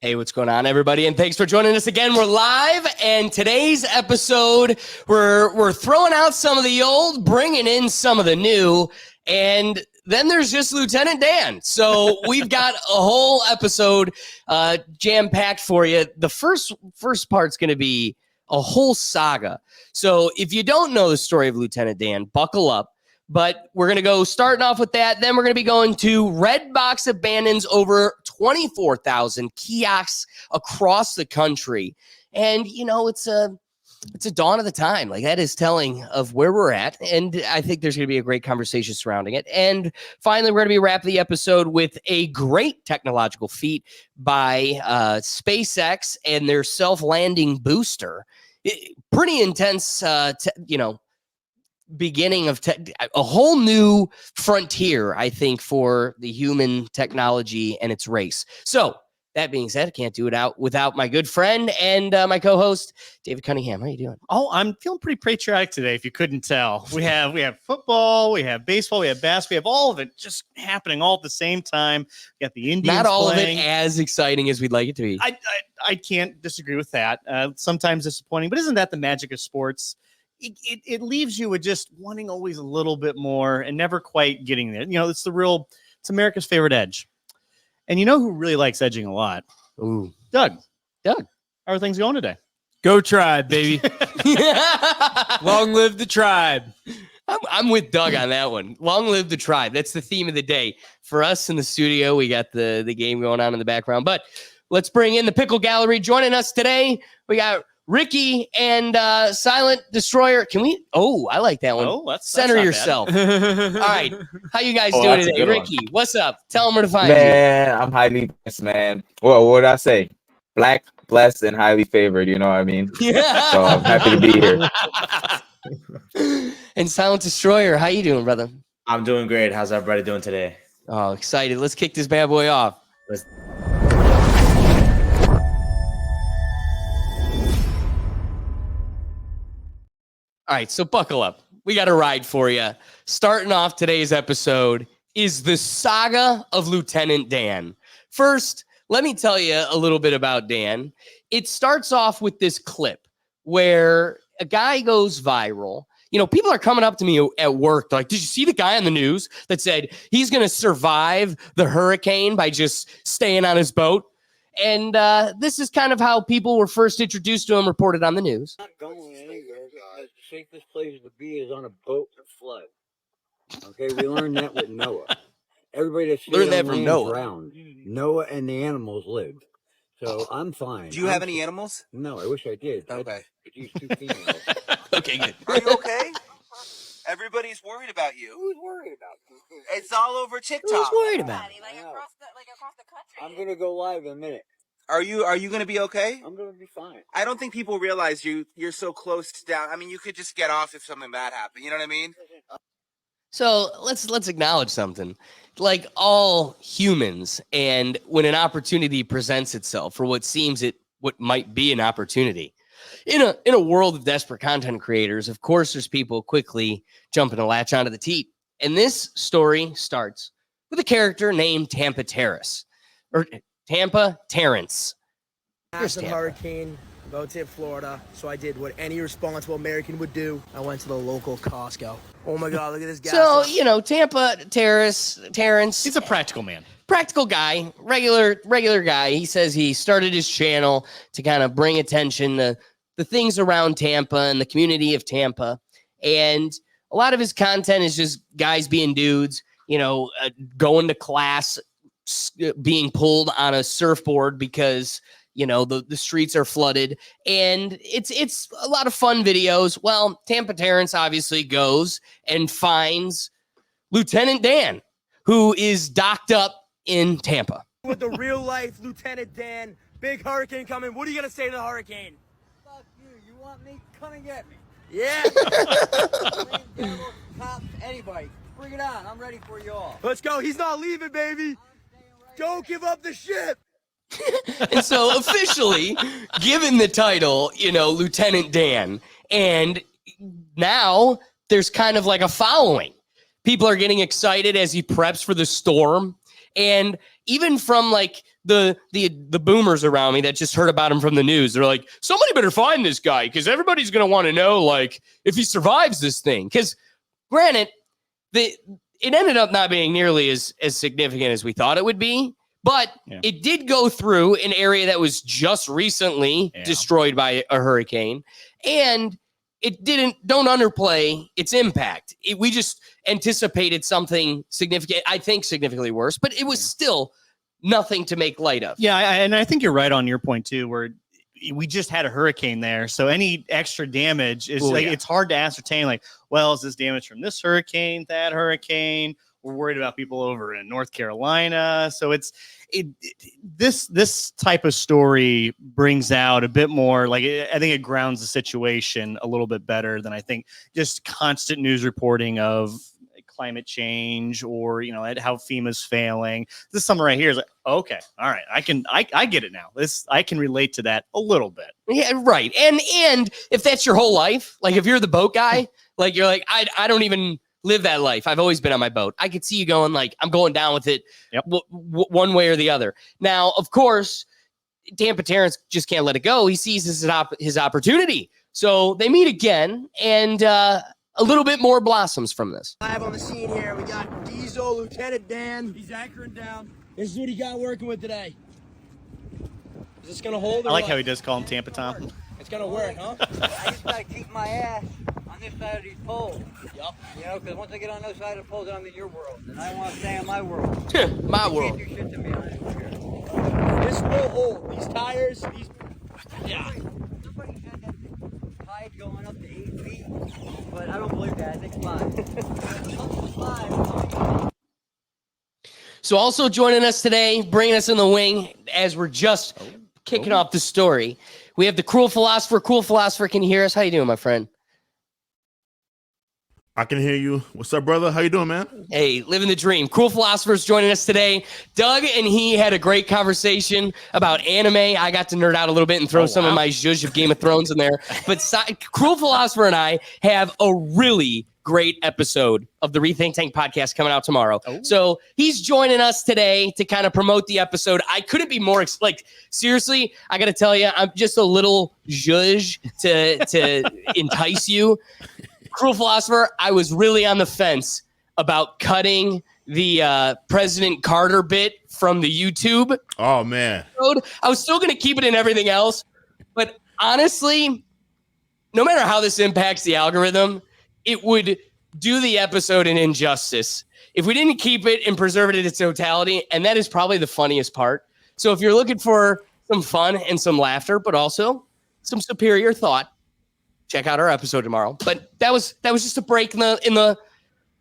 Hey, what's going on, everybody? And thanks for joining us again. We're live, and today's episode, we're throwing out some of the old, bringing in some of the new, and then there's just Lieutenant Dan. So we've got a whole episode jam-packed for you. The first part's going to be a whole saga. So if you don't know the story of Lieutenant Dan, buckle up. But we're going to go starting off with that. Then we're going to be going to Redbox abandons over 24,000 kiosks across the country. And, you know, it's a dawn of the time. Like, that is telling of where we're at. And I think there's going to be a great conversation surrounding it. And finally, we're going to be wrapping the episode with a great technological feat by SpaceX and their self-landing booster. Pretty intense, beginning of a whole new frontier, I think, for the human technology and its race. So that being said, I can't do it without my good friend and my co-host, David Cunningham. How are you doing? Oh, I'm feeling pretty patriotic today, if you couldn't tell. We have football, we have baseball, we have basketball, we have all of it just happening all at the same time. We got the Indians Not all playing. of it as exciting as we'd like it to be. I can't disagree with that. Sometimes disappointing, but isn't that the magic of sports? It leaves you with just wanting always a little bit more and never quite getting there. You know, it's America's favorite edge. And you know who really likes edging a lot? Ooh, Doug. How are things going today? Go Tribe, baby. Long live the tribe. I'm with Doug on that one. Long live the tribe. That's the theme of the day. For us in the studio, we got the game going on in the background. But let's bring in the Pickle Gallery. Joining us today, we got Ricky and Silent Destroyer. Can we? Oh, I like that one. Oh, Center yourself. All right. How you guys doing today? Ricky, what's up? Tell them where to find you. Man, I'm highly blessed, man. Well, what did I say? Black, blessed, and highly favored. You know what I mean? Yeah. So I'm happy to be here. And Silent Destroyer, how you doing, brother? I'm doing great. How's everybody doing today? Oh, excited. Let's kick this bad boy off. All right, so buckle up. We got a ride for you. Starting off today's episode is the saga of Lieutenant Dan. First, let me tell you a little bit about Dan. It starts off with this clip where a guy goes viral. You know, people are coming up to me at work. They're like, did you see the guy on the news that said he's going to survive the hurricane by just staying on his boat? And this is kind of how people were first introduced to him, reported on the news. Not going anywhere. The safest place to be is on a boat to flood. Okay, we learned that with Noah. Everybody that's Learned that from Noah. Drowned. Noah and the animals lived. So I'm fine. Do you have any animals? No, I wish I did. Okay. But these two females. Okay, good. Are you okay? Everybody's worried about you. Who's worried about this? It's all over TikTok. Who's worried about it? Like across the country. I'm gonna go live in a minute. Are you going to be okay? I'm gonna be fine. I don't think people realize you're so close down. I mean, you could just get off if something bad happened. You know what I mean? So let's acknowledge something. Like all humans, and when an opportunity presents itself for what might be an opportunity, in a world of desperate content creators, of course, there's people quickly jumping to latch onto the teat. And this story starts with a character named Tampa Terrace, or Tampa Terrence. Massive hurricane about to hit Florida, so I did what any responsible American would do. I went to the local Costco. Oh my God, look at this guy. So, you know, Tampa Terrence. He's a practical man. Practical guy, regular guy. He says he started his channel to kind of bring attention to the things around Tampa and the community of Tampa. And a lot of his content is just guys being dudes, you know, going to class, being pulled on a surfboard because, you know, the streets are flooded, and it's a lot of fun videos. Well, Tampa Terrence obviously goes and finds Lieutenant Dan, who is docked up in Tampa. With the real life Lieutenant Dan, big hurricane coming. What are you gonna say to the hurricane? Fuck you. You want me? Come and get me. Yeah. Devils, cops, anybody. Bring it on. I'm ready for you all. Let's go. He's not leaving, baby. Don't give up the ship. And so officially given the title, you know, Lieutenant Dan, and now there's kind of like a following. People are getting excited as he preps for the storm. And even from like the boomers around me that just heard about him from the news. They're like, somebody better find this guy because everybody's going to want to know, like, if he survives this thing. Because granted, it ended up not being nearly as significant as we thought it would be. But it did go through an area that was just recently destroyed by a hurricane. And don't underplay its impact. We just anticipated something significant, I think significantly worse, but it was still nothing to make light of. Yeah, and I think you're right on your point too, where we just had a hurricane there. So any extra damage is it's hard to ascertain, like, well, is this damage from this hurricane, that hurricane? We're worried about people over in North Carolina. So this type of story brings out a bit more, like, I think it grounds the situation a little bit better than I think just constant news reporting of climate change or, how FEMA's failing. This summer right here is like, okay, all right, I get it now. I can relate to that a little bit. Yeah, right. And if that's your whole life, like if you're the boat guy, like you're like, I don't even live that life. I've always been on my boat. I could see you going like, I'm going down with it one way or the other. Now, of course, Tampa Terrence just can't let it go. He sees his opportunity. So they meet again, and a little bit more blossoms from this. Live on the scene here, we got Diesel, Lieutenant Dan. He's anchoring down. This is what he got working with today. Is this gonna hold? I like how he does call him Tampa Tom. It's gonna work, huh? I just gotta keep my ass on this side of these poles. Yep. Because once I get on those side of the poles, I'm in your world, and I want to stay in my world. My you world. Can't do shit to me on this. This will hold. These tires, yeah. Somebody said that the tide going up to 8 feet, but I don't believe that. I think 5. So also joining us today, bringing us in the wing as we're just kicking off the story, we have the Cruel Philosopher. Cruel Philosopher, can you hear us? How you doing, my friend? I can hear you. What's up, brother? How you doing, man? Hey, living the dream. Cruel Philosopher's joining us today. Doug and he had a great conversation about anime. I got to nerd out a little bit and throw some of my zhuzh of Game of Thrones in there. But Cruel Philosopher and I have a really great episode of the Rethink Tank podcast coming out tomorrow. So he's joining us today to kind of promote the episode. I couldn't be more seriously, I got to tell you, I'm just a little zhuzh to entice you. Cruel Philosopher, I was really on the fence about cutting the President Carter bit from the YouTube. Oh, man. I was still going to keep it in everything else. But honestly, no matter how this impacts the algorithm, it would do the episode an injustice if we didn't keep it and preserve it in its totality. And that is probably the funniest part. So if you're looking for some fun and some laughter, but also some superior thought, check out our episode tomorrow. But that was just a break in the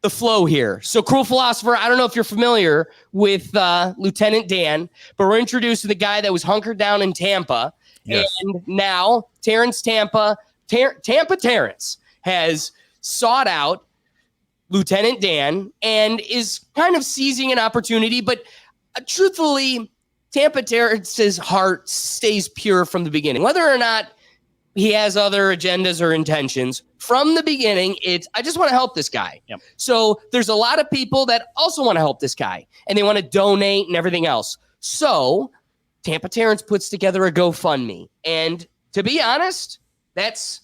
flow here. So Cruel Philosopher, I don't know if you're familiar with Lieutenant Dan, but we're introducing the guy that was hunkered down in Tampa. Yes. And now Tampa Terrence has sought out Lieutenant Dan and is kind of seizing an opportunity. But truthfully, Tampa Terrence's heart stays pure from the beginning. Whether or not he has other agendas or intentions, from the beginning, I just want to help this guy. Yep. So there's a lot of people that also want to help this guy, and they want to donate and everything else. So Tampa Terrence puts together a GoFundMe. And to be honest, it's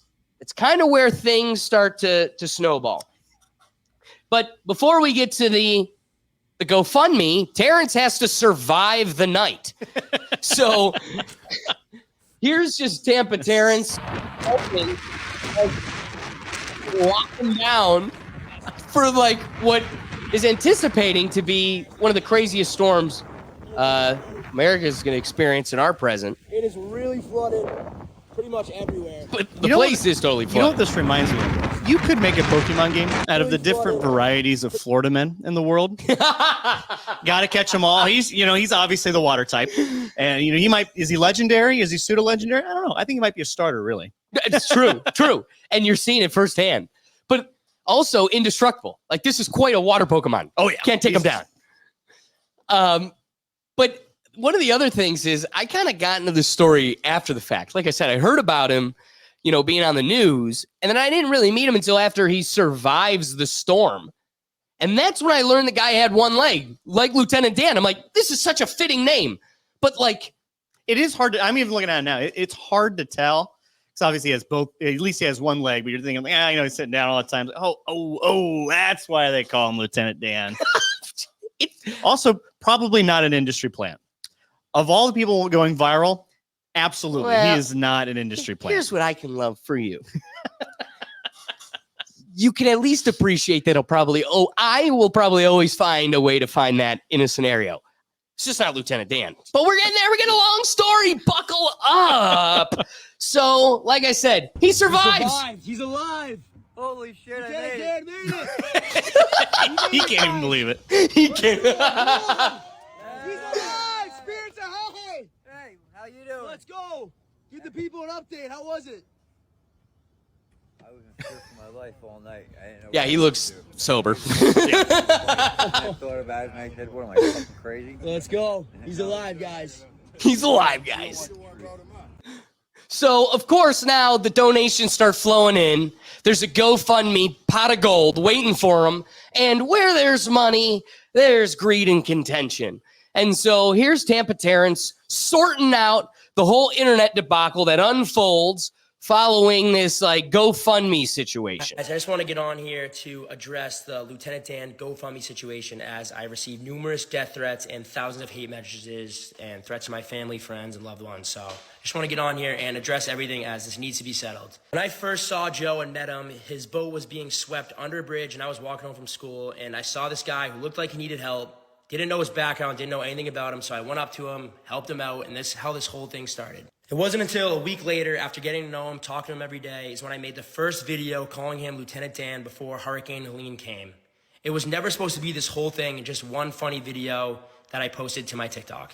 kind of where things start to snowball. But before we get to the GoFundMe, Terrence has to survive the night. So here's just Tampa Terrence helping lock him down for what is anticipating to be one of the craziest storms America is going to experience in our present. It is really flooded pretty much everywhere. But the place is totally flooded. You know what this reminds me of? You could make a Pokemon game out of the different varieties of Florida men in the world. Got to catch them all. He's obviously the water type. And, is he legendary? Is he pseudo-legendary? I don't know. I think he might be a starter, really. It's true. And you're seeing it firsthand. But also indestructible. This is quite a water Pokemon. Oh, yeah. Can't take him down. But one of the other things is I kind of got into the story after the fact. Like I said, I heard about him, being on the news, and then I didn't really meet him until after he survives the storm. And that's when I learned the guy had one leg, like Lieutenant Dan. I'm like, this is such a fitting name. But like, it is hard to. I'm even looking at it now. It's hard to tell. Because obviously he has both. At least he has one leg. But you're thinking, he's sitting down all the time. Oh, that's why they call him Lieutenant Dan. It's also probably not an industry plant. Of all the people going viral, absolutely, he is not an industry plant. Here's what I can love for you. You can at least appreciate that I will probably always find a way to find that in a scenario. It's just not Lieutenant Dan. But we're getting there. We're getting a long story. Buckle up. So, like I said, he survives. He's alive. Holy shit, I made it. He can't even believe it. He can't. He's alive. Spirits are high. Hey, how you doing? Let's go. Give the people an update. How was it? I was in fear for my life all night. I didn't know Yeah, he looks sober. I thought about it and I said, what am I, fucking crazy? Let's go. He's alive, guys. He's alive, guys. So, of course, now the donations start flowing in. There's a GoFundMe pot of gold waiting for him. And where there's money, there's greed and contention. And so here's Tampa Terrence sorting out the whole internet debacle that unfolds following this like GoFundMe situation. I just want to get on here to address the Lieutenant Dan GoFundMe situation, as I received numerous death threats and thousands of hate messages and threats to my family, friends, and loved ones. So I just want to get on here and address everything, as this needs to be settled. When I first saw Joe and met him, his boat was being swept under a bridge, and I was walking home from school, and I saw this guy who looked like he needed help, didn't know his background, didn't know anything about him, so I went up to him, helped him out, and this is how this whole thing started. It wasn't until a week later, after getting to know him, talking to him every day, is when I made the first video calling him Lieutenant Dan before Hurricane Helene came. It was never supposed to be this whole thing, and just one funny video that I posted to my TikTok.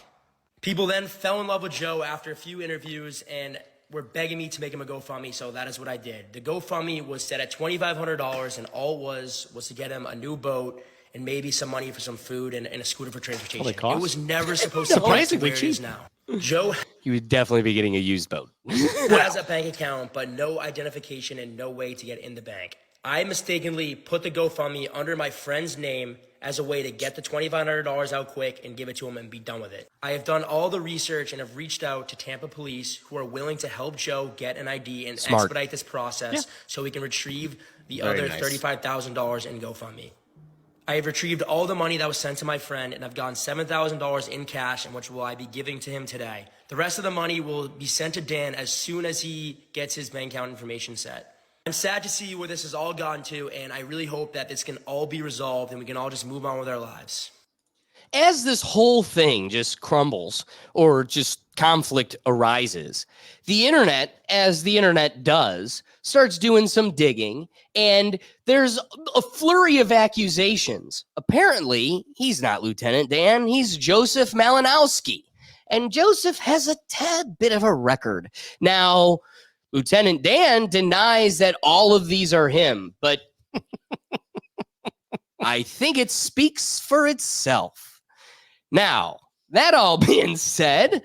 People then fell in love with Joe after a few interviews and were begging me to make him a GoFundMe, so that is what I did. The GoFundMe was set at $2,500, and all it was to get him a new boat and maybe some money for some food and a scooter for transportation. It was never supposed to be where it is now. Joe, you would definitely be getting a used boat. has a bank account, but no identification and no way to get in the bank. I mistakenly put the GoFundMe under my friend's name as a way to get the $2,500 out quick and give it to him and be done with it. I have done all the research and have reached out to Tampa police, who are willing to help Joe get an ID and expedite this process so we can retrieve the other $35,000 in GoFundMe. I have retrieved all the money that was sent to my friend, and I've gotten $7,000 in cash, and which will I be giving to him today. The rest of the money will be sent to Dan as soon as he gets his bank account information set. I'm sad to see where this has all gone to, and I really hope that this can all be resolved and we can all just move on with our lives. As this whole thing just crumbles or just conflict arises, the internet, as the internet does, starts doing some digging, and there's a flurry of accusations. Apparently, he's not Lieutenant Dan, he's Joseph Malinowski. And Joseph has a tad bit of a record. Now, Lieutenant Dan denies that all of these are him, but I think it speaks for itself. Now, that all being said,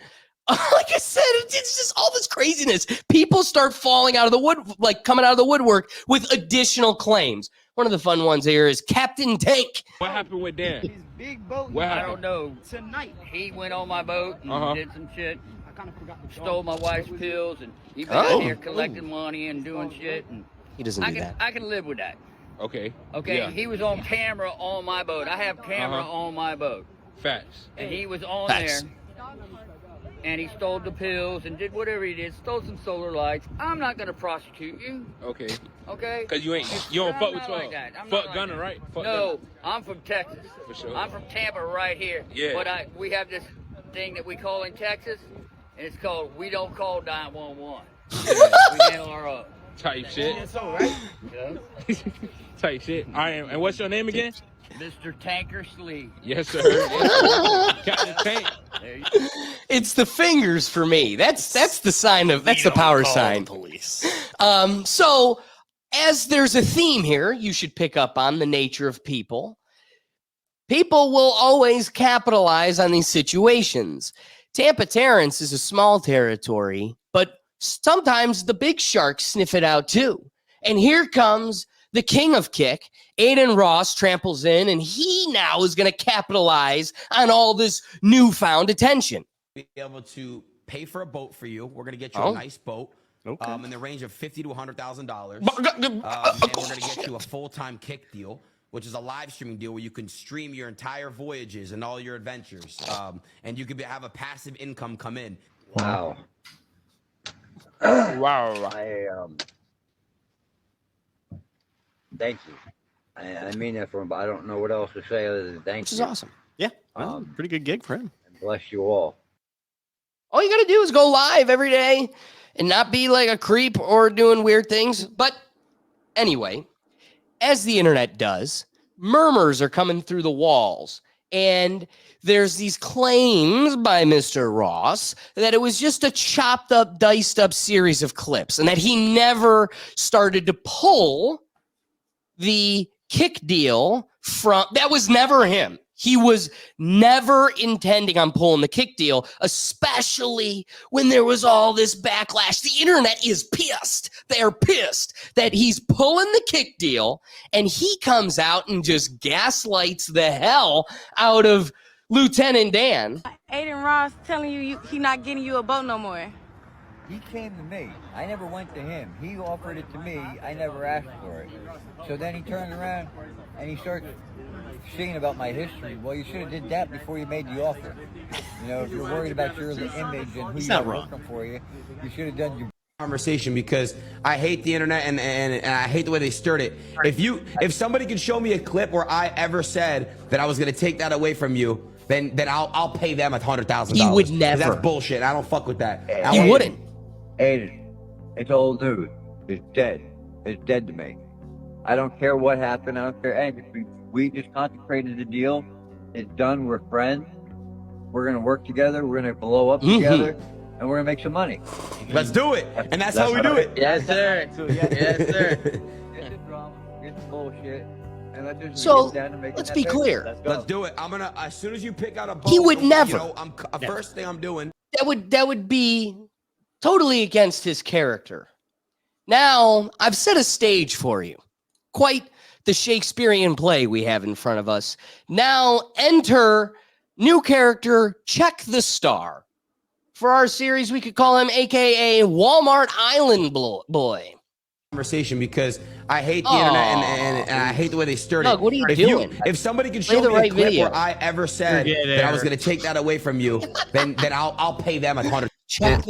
like I said, it's just all this craziness. People start falling out of the wood, like coming out of the woodwork with additional claims. One of the fun ones here is Captain Tank. What happened with Dan? His big boat. What I happened? don't know. Tonight he went on my boat and did some shit. Stole my wife's pills, and he been out here collecting money and doing shit. And He doesn't do that. I can live with that. Okay. Okay. Yeah. He was on camera on my boat. I have camera on my boat, Facts. and he was on Facts. there. And he stole the pills and did whatever he did. Stole some solar lights. I'm not gonna prosecute you. Okay. Okay. Cause you don't I'm fuck with not 12. like that. I'm Fuck not like Gunner, that. right? Fuck No, Gunner. I'm from Texas. For sure. I'm from Tampa right here. Yeah. But we have this thing that we call in Texas, and it's called we don't call 911. We handle our own. Type shit. That's all right. Yeah. Type shit. All right. And what's your name again? Mr. Tanker Slee. Yes, sir. Yes, sir. Captain Tank. There you It's the fingers for me. That's the sign of, that's the power sign. Police. So as there's a theme here, you should pick up on the nature of people. People will always capitalize on these situations. Tampa Terrence is a small territory, but sometimes the big sharks sniff it out too. And here comes the king of kick. Aiden Ross tramples in, and he now is going to capitalize on all this newfound attention. be able to pay for a boat for you. We're going to get you Oh. a nice boat. Okay. In the range of $50,000 to $100,000. And we're going to get you a full-time kick deal, which is a live streaming deal where you can stream your entire voyages and all your adventures. And you can have a passive income come in. Wow. Wow. Thank you. I mean that from, I don't know what else to say other than thank Which you. is awesome. Yeah. Well, pretty good gig for him. And bless you all. All you got to do is go live every day and not be like a creep or doing weird things. But anyway, as the internet does, murmurs are coming through the walls. And there's these claims by Mr. Ross that it was just a chopped up, diced up series of clips and that he never started to pull the kick deal from, that was never him. He was never intending on pulling the kick deal, especially when there was all this backlash. The internet is pissed. They're pissed that he's pulling the kick deal, and he comes out and just gaslights the hell out of Lieutenant Dan. Aiden Ross telling you he not getting you a boat no more. He came to me. I never went to him. He offered it to me. I never asked for it. So then he turned around and he starts singing about my history. Well, you should have did that before you made the offer. You know, if you're worried about your image and who you're working for you should have done your Conversation, because I hate the internet and I hate the way they stirred it. If somebody could show me a clip where I ever said that I was going to take that away from you, then I'll pay them $100,000. He would never. That's bullshit. I don't fuck with that. He wouldn't. Aiden, it's old news. It's dead. It's dead to me. I don't care what happened. I don't care anything. We just consecrated the deal. It's done. We're friends. We're going to work together. We're going to blow up together. And we're going to make some money. Let's do it. And that's how we do it. Yes, sir. Yes, sir. Get the drama. Get the bullshit. And let's just So, get down to making let's that be paper. clear. Let's do it. I'm going to, as soon as you pick out a boat, He would never. You know, first thing I'm doing. That would be totally against his character. Now, I've set a stage for you. Quite the Shakespearean play we have in front of us. Now, enter new character, Check the Star. For our series, we could call him AKA Walmart Island Boy. Conversation, because I hate the internet and I hate the way they stirred Doug, it. what are you doing? If somebody could Play show the me right a clip video. where I ever said that I was going to take that away from you, then I'll pay them $100,000.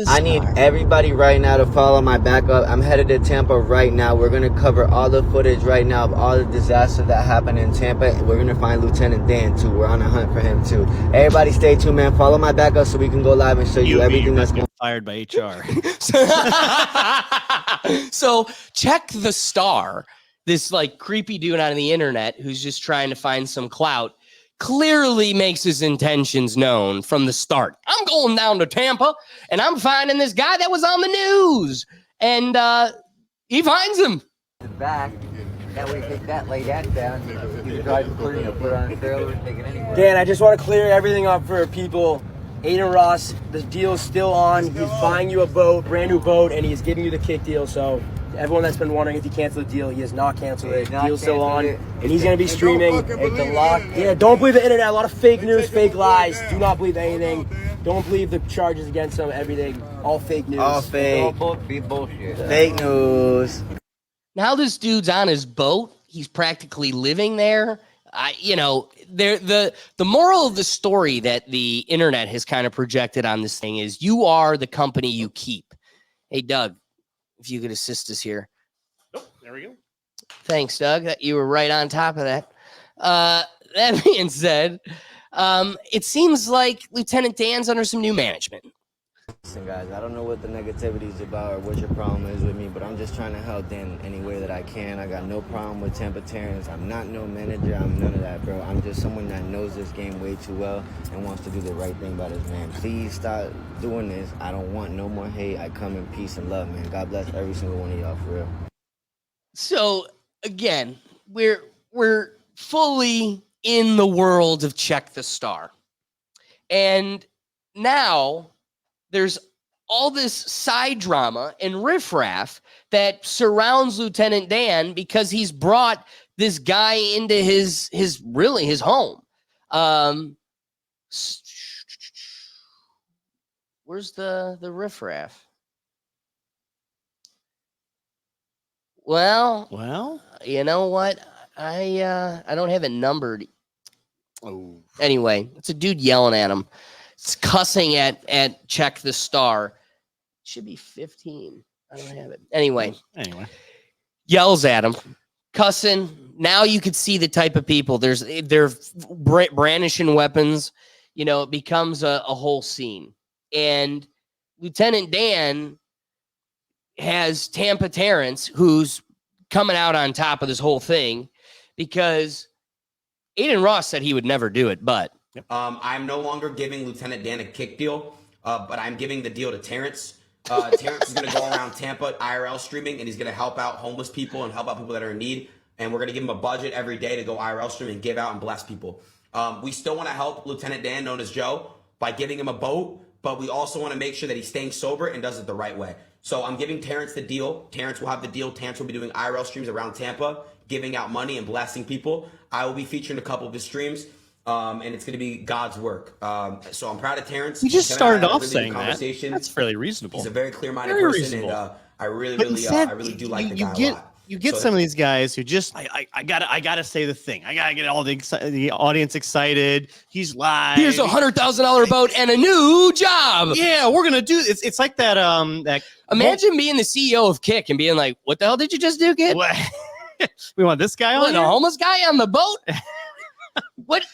I need everybody right now to follow my backup. I'm headed to Tampa right now. We're going to cover all the footage right now of all the disaster that happened in Tampa. We're going to find Lieutenant Dan too. We're on a hunt for him too. Everybody stay tuned, man. Follow my backup so we can go live and show you everything that's going on. Fired by HR. So Check the Star, this like creepy dude on the internet who's just trying to find some clout, clearly makes his intentions known from the start. I'm going down to Tampa and I'm finding this guy that was on the news. And he finds him. Back. That way, take that, lay that down. You can drive it clear, put it on a trailer and take it anywhere. Dan, I just want to clear everything up for people. Aiden Ross, the deal's still on. He's buying you a boat, brand new boat, and he's giving you the kick deal. So everyone that's been wondering if he canceled the deal, he has not canceled it. The deal's still on, and he's going to be streaming. It's a lock. Yeah, don't believe the internet. A lot of fake news, fake lies. Do not believe anything. Don't believe the charges against him. Everything, all fake news. All fake. Be bullshit. Fake news. Now this dude's on his boat. He's practically living there. The moral of the story that the internet has kind of projected on this thing is you are the company you keep. Hey, Doug, if you could assist us here. Oh, there we go. Thanks, Doug. You were right on top of that. That being said, it seems like Lieutenant Dan's under some new management. Listen, guys, I don't know what the negativity is about or what your problem is with me, but I'm just trying to help Dan any way that I can. I got no problem with Tampatarians. I'm not no manager. I'm none of that, bro. I'm just someone that knows this game way too well and wants to do the right thing by this man. Please stop doing this. I don't want no more hate. I come in peace and love, man. God bless every single one of y'all, for real. So, again, we're fully in the world of Check the Star. And now there's all this side drama and riffraff that surrounds Lieutenant Dan because he's brought this guy into his home. Where's the riffraff? Well, you know what? I don't have it numbered. Oh. Anyway, it's a dude yelling at him. It's cussing at Check the Star. Should be 15. I don't have it. Anyway, yells at him, cussing. Now you could see the type of people. They're brandishing weapons. You know, it becomes a whole scene. And Lieutenant Dan has Tampa Terrence, who's coming out on top of this whole thing because Aiden Ross said he would never do it, but I'm no longer giving Lieutenant Dan a kick deal, but I'm giving the deal to Terrence. Terrence is going to go around Tampa IRL streaming, and he's going to help out homeless people and help out people that are in need. And we're going to give him a budget every day to go IRL stream and give out and bless people. We still want to help Lieutenant Dan, known as Joe, by giving him a boat, but we also want to make sure that he's staying sober and does it the right way. So I'm giving Terrence the deal. Terrence will have the deal. Terrence will be doing IRL streams around Tampa, giving out money and blessing people. I will be featuring a couple of his streams, and it's going to be God's work. So I'm proud of Terrence. You just started off really saying that. That's fairly reasonable. He's a very clear-minded Very person, reasonable. and I really do like the guy a lot. You get some of these guys who just I gotta say the thing. I gotta get all the audience excited. He's live. here's a $100,000 boat and a new job. Yeah, we're gonna do it. It's like that. Imagine being the CEO of Kick and being like, "What the hell did you just do, kid? We want this guy on the here? homeless guy on the boat? What?"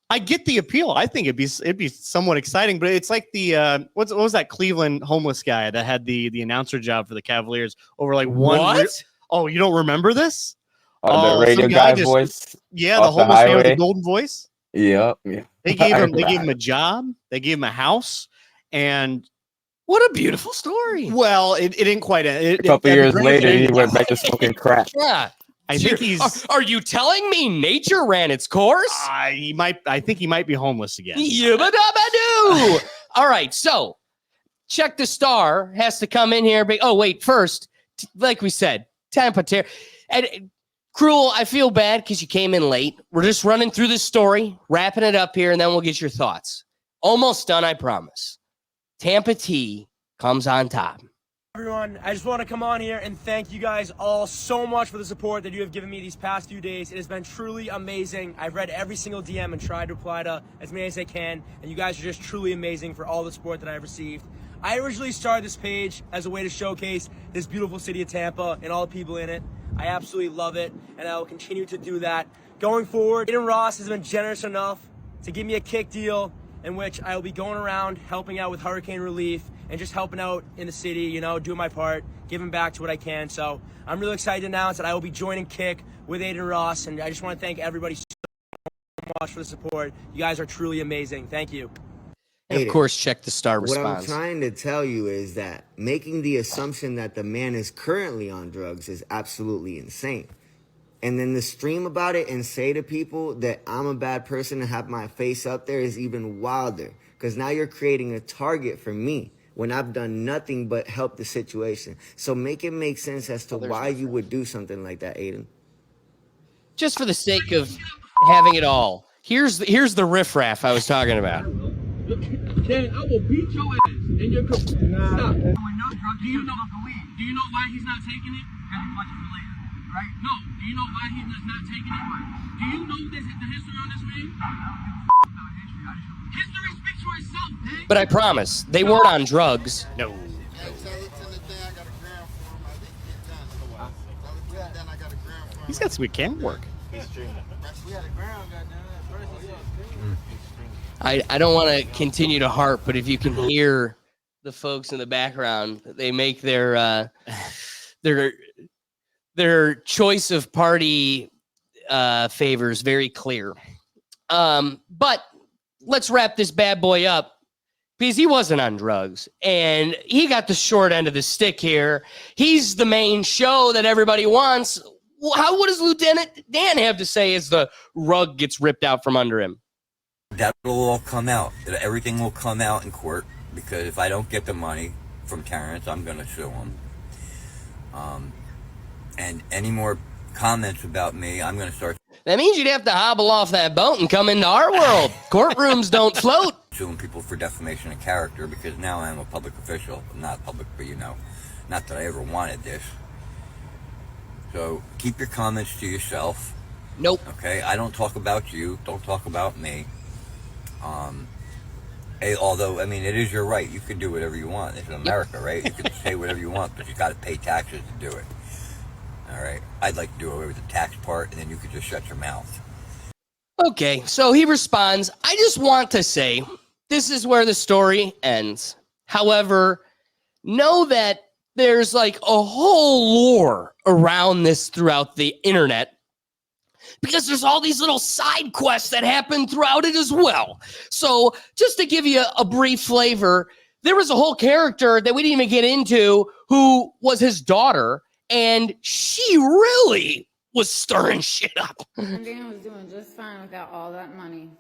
I get the appeal. I think it'd be somewhat exciting, but it's like the what was that Cleveland homeless guy that had the announcer job for the Cavaliers over like one. What? Oh, you don't remember this? The radio guy voice. Yeah, the homeless man with the golden voice. Yep. Yeah. They gave him a job. They gave him a house, and what a beautiful story. Well, it didn't quite. A couple years later, he went back to smoking crack. Yeah. I think he's. Are you telling me nature ran its course? He might. I think he might be homeless again. Yabba-dabba-doo. All right, so Check the Star has to come in here. Oh wait, first, like we said, Tampa Terrence and Cruel. I feel bad because you came in late. We're just running through this story, wrapping it up here, and then we'll get your thoughts. Almost done, I promise. Tampa T comes on top. Everyone, I just want to come on here and thank you guys all so much for the support that you have given me these past few days. It has been truly amazing. I've read every single DM and tried to reply to as many as I can, and you guys are just truly amazing for all the support that I've received. I originally started this page as a way to showcase this beautiful city of Tampa and all the people in it. I absolutely love it, and I will continue to do that. Going forward, Aiden Ross has been generous enough to give me a kick deal in which I will be going around helping out with hurricane relief and just helping out in the city, you know, doing my part, giving back to what I can. So I'm really excited to announce that I will be joining Kick with Aiden Ross, and I just want to thank everybody so much for the support. You guys are truly amazing. Thank you. And of course, Check the Star What I'm response. trying to tell you is that making the assumption that the man is currently on drugs is absolutely insane. And then to stream about it and say to people that I'm a bad person and have my face up there is even wilder. Because now you're creating a target for me when I've done nothing but help the situation. So make it make sense as to why you would do something like that, Aiden. Just for the sake of having it all. Here's the riffraff I was talking about. Ken, I will beat your ass and your stop. Do you know why he's not taking it? Right? No. Do you know why he's not taking it? Do you know the history on this man? History speaks for itself, man. But I promise, they weren't on drugs. No. He's got some good camera work. I don't want to continue to harp, but if you can hear the folks in the background, they make their choice of party favors very clear. But let's wrap this bad boy up because he wasn't on drugs and he got the short end of the stick here. He's the main show that everybody wants. What does Lieutenant Dan have to say as the rug gets ripped out from under him? That will all come out. Everything will come out in court because if I don't get the money from Terrence, I'm going to sue him. And any more comments about me, I'm going to start. That means you'd have to hobble off that boat and come into our world. Courtrooms don't float. Suing people for defamation of character because now I'm a public official. I'm not public, but not that I ever wanted this. So keep your comments to yourself. Nope. Okay, I don't talk about you. Don't talk about me. Although, I mean, it is your right. You can do whatever you want. It's America, right? You can say whatever you want, but you got to pay taxes to do it. All right? I'd like to do away with the tax part, and then you could just shut your mouth. Okay, so he responds, I just want to say this is where the story ends. However, know that there's like a whole lore around this throughout the internet because there's all these little side quests that happen throughout it as well. So just to give you a brief flavor, there was a whole character that we didn't even get into who was his daughter, and she really was stirring shit up. Dan was doing just fine without all that money.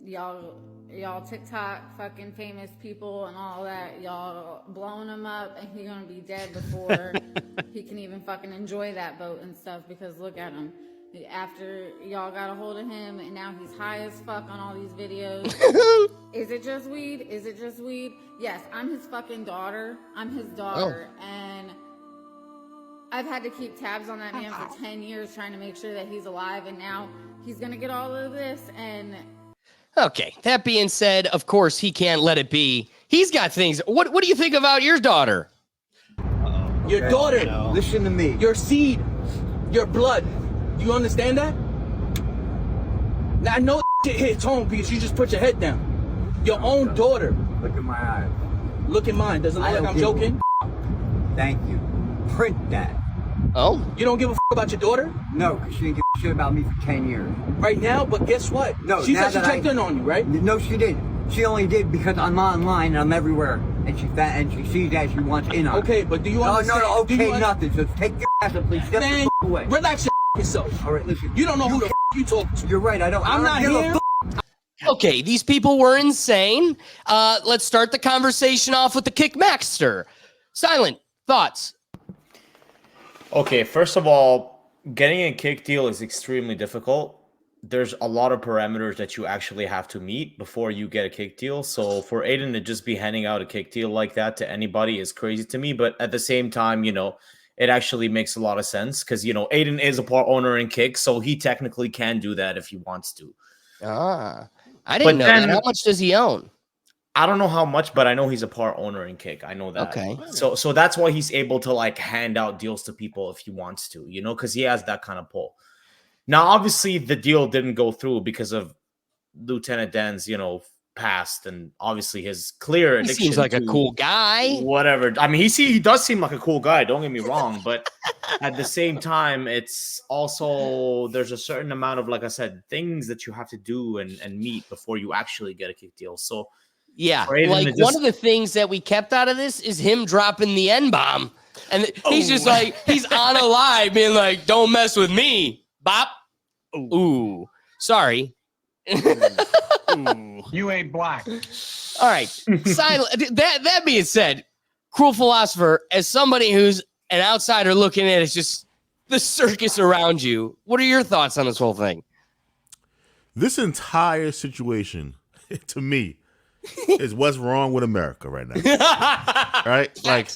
Y'all TikTok fucking famous people and all that, y'all blowing him up, and he's gonna be dead before he can even fucking enjoy that boat and stuff, because look at him. After y'all got a hold of him, and now he's high as fuck on all these videos. Is it just weed? Is it just weed? Yes, I'm his fucking daughter. I'm his daughter, and I've had to keep tabs on that man for 10 years trying to make sure that he's alive, and now he's gonna get all of this. And okay, that being said, of course he can't let it be. He's got things. What do you think about your daughter? Your daughter, listen to me. Your seed, your blood. Do you understand that? Now I know shit hits home because you just put your head down. Your own daughter. Look at my eyes. Look at mine. Doesn't look like I'm joking. Thank you. Print that. Oh? You don't give a about your daughter? No, because she didn't give a shit about me for 10 years. Right now? But guess what? No, she said she checked in on you, right? No, she didn't. She only did because I'm online and I'm everywhere. And she fat and she sees that she wants in on it. Okay, but do you understand? No, okay, nothing. So take your ass and please get the away. Relax yourself. All right, listen. You don't know who the you talking to. You're right. I'm not here. Okay, these people were insane. Let's start the conversation off with the Kickmaster. Silent, thoughts? Okay, first of all, getting a kick deal is extremely difficult. There's a lot of parameters that you actually have to meet before you get a kick deal. So for Aiden to just be handing out a kick deal like that to anybody is crazy to me. But at the same time, it actually makes a lot of sense because, Aiden is a part owner in Kick, so he technically can do that if he wants to. I didn't know that. How much does he own? I don't know how much, but I know he's a part owner in Kick. I know that. Okay. So that's why he's able to hand out deals to people if he wants to, because he has that kind of pull. Now, obviously, the deal didn't go through because of Lieutenant Dan's, past, and obviously his clear addiction. He seems like a cool guy. Whatever. I mean, he does seem like a cool guy. Don't get me wrong, but at the same time, it's also there's a certain amount of, like I said, things that you have to do and meet before you actually get a kick deal. So. Yeah, like one of the things that we kept out of this is him dropping the N-bomb. And he's just like, he's on a live being like, don't mess with me, bop. Ooh, sorry. You ain't black. All right, silent. That being said, Cruel Philosopher, as somebody who's an outsider looking at it, it's just the circus around you. What are your thoughts on this whole thing? This entire situation, to me, is what's wrong with America right now. Right? Like,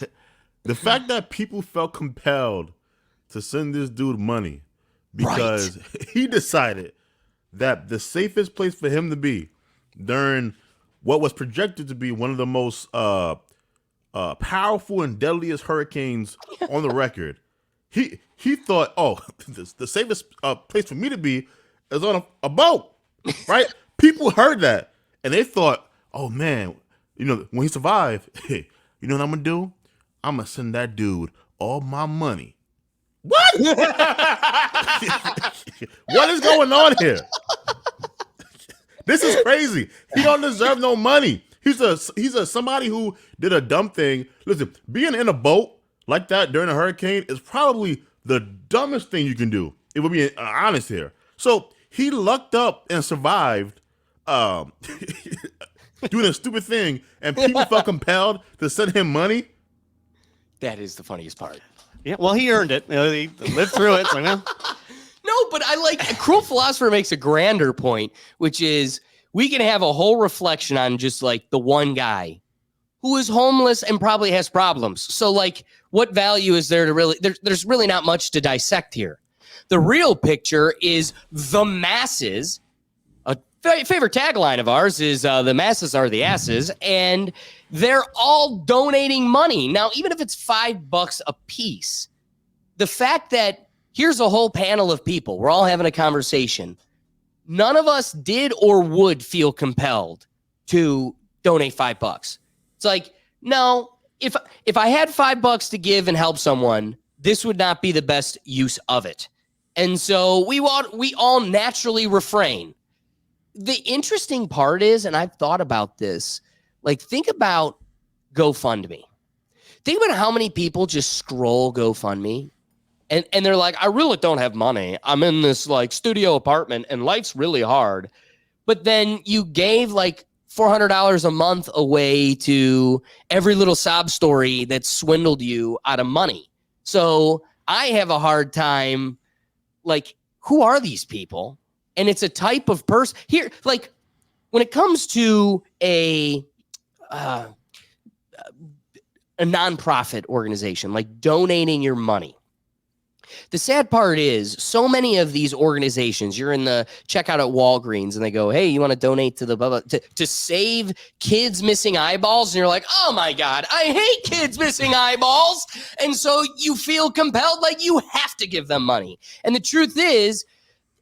the fact that people felt compelled to send this dude money because he decided that the safest place for him to be during what was projected to be one of the most powerful and deadliest hurricanes on the record, he thought, the safest place for me to be is on a boat, right? People heard that and they thought, oh man, when he survived, you know what I'm gonna do? I'm gonna send that dude all my money. What? What is going on here? This is crazy. He don't deserve no money. He's a somebody who did a dumb thing. Listen, being in a boat like that during a hurricane is probably the dumbest thing you can do. If we're being honest here. So he lucked up and survived. Doing a stupid thing, and people felt compelled to send him money. That is the funniest part. Yeah, well, he earned it. He lived through it. So, No, but I like a cruel philosopher makes a grander point, which is we can have a whole reflection on just like the one guy who is homeless and probably has problems. So like, what value is there to really, there's really not much to dissect here. The real picture is the masses. A favorite tagline of ours is the masses are the asses, and they're all donating money. Now, even if it's $5 a piece, the fact that here's a whole panel of people, we're all having a conversation. None of us did or would feel compelled to donate $5. It's like, no, if I had $5 to give and help someone, this would not be the best use of it. And so we all naturally refrain. The interesting part is, and I've thought about this, like think about GoFundMe. Think about how many people just scroll GoFundMe and they're like, I really don't have money. I'm in this like studio apartment and life's really hard. But then you gave like $400 a month away to every little sob story that swindled you out of money. So I have a hard time, like, who are these people? And it's a type of person here. Like when it comes to a nonprofit organization, like donating your money. The sad part is so many of these organizations, you're in the checkout at Walgreens and they go, hey, you want to donate to the to save kids missing eyeballs? And you're like, oh my God, I hate kids missing eyeballs. And so you feel compelled, like you have to give them money. And the truth is,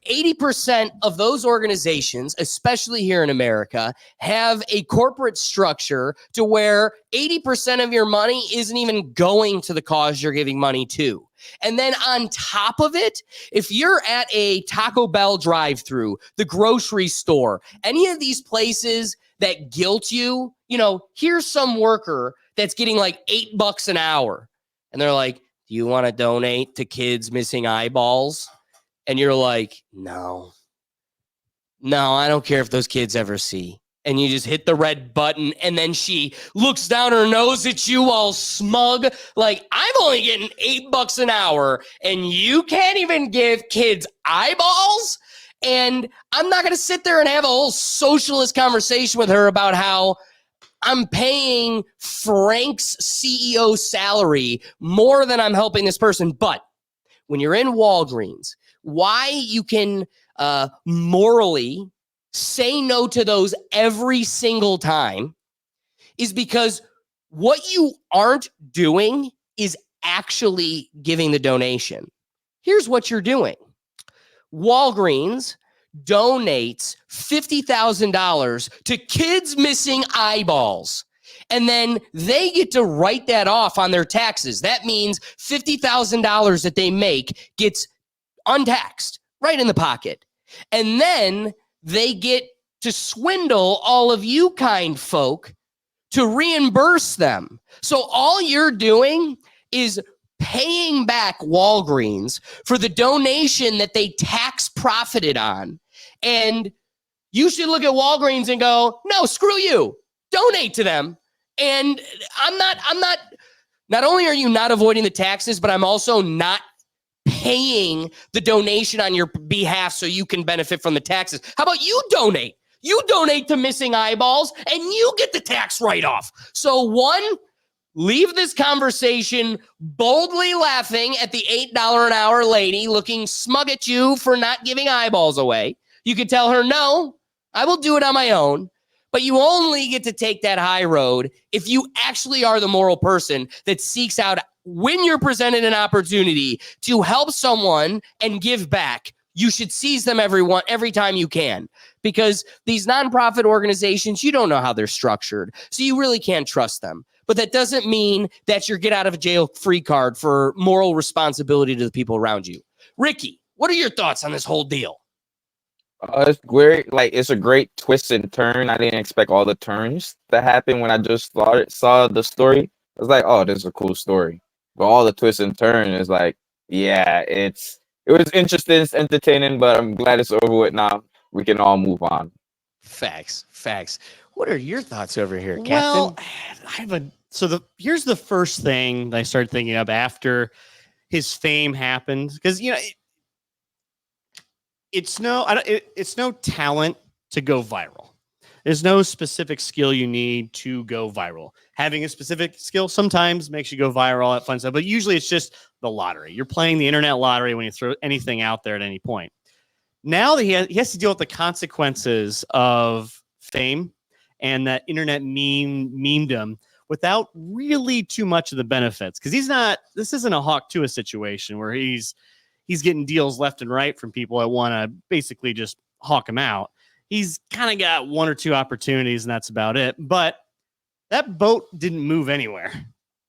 80% of those organizations, especially here in America, have a corporate structure to where 80% of your money isn't even going to the cause you're giving money to. And then on top of it, if you're at a Taco Bell drive-thru, the grocery store, any of these places that guilt you, you know, here's some worker that's getting like $8 an hour. And they're like, do you want to donate to kids missing eyeballs? And you're like, no, I don't care if those kids ever see. And you just hit the red button. And then she looks down her nose at you all smug. Like, I'm only getting $8 an hour and you can't even give kids eyeballs. And I'm not going to sit there and have a whole socialist conversation with her about how I'm paying Frank's CEO salary more than I'm helping this person. But when you're in Walgreens, why you can morally say no to those every single time is because what you aren't doing is actually giving the donation. Here's what you're doing. Walgreens donates $50,000 to kids missing eyeballs. And then they get to write that off on their taxes. That means $50,000 that they make gets untaxed, right in the pocket. And then they get to swindle all of you kind folk to reimburse them. So all you're doing is paying back Walgreens for the donation that they tax profited on. And you should look at Walgreens and go, no, screw you. Donate to them. And not only are you not avoiding the taxes, but I'm also not paying the donation on your behalf so you can benefit from the taxes. How about you donate? You donate to missing eyeballs and you get the tax write-off. So one, leave this conversation boldly laughing at the $8 an hour lady looking smug at you for not giving eyeballs away. You could tell her, no, I will do it on my own. But you only get to take that high road if you actually are the moral person that seeks out, when you're presented an opportunity to help someone and give back, you should seize them every time you can. Because these nonprofit organizations, you don't know how they're structured. So you really can't trust them. But that doesn't mean that's your get out of jail free card for moral responsibility to the people around you. Ricky, what are your thoughts on this whole deal? It's great. Like, it's a great twist and turn. I didn't expect all the turns to happen when I just saw the story. I was like, oh, this is a cool story. But all the twists and turn is like, yeah, it was interesting, it's entertaining, but I'm glad it's over with now. We can all move on. Facts. What are your thoughts over here, Captain? Well, here's the first thing that I started thinking of after his fame happened, because it's no talent to go viral. There's no specific skill you need to go viral. Having a specific skill sometimes makes you go viral at fun stuff, but usually it's just the lottery. You're playing the internet lottery when you throw anything out there at any point. Now that he has to deal with the consequences of fame and that internet memedom without really too much of the benefits. Because this isn't a Hawk Tuah situation where he's getting deals left and right from people that want to basically just hawk him out. He's kind of got one or two opportunities, and that's about it. But that boat didn't move anywhere.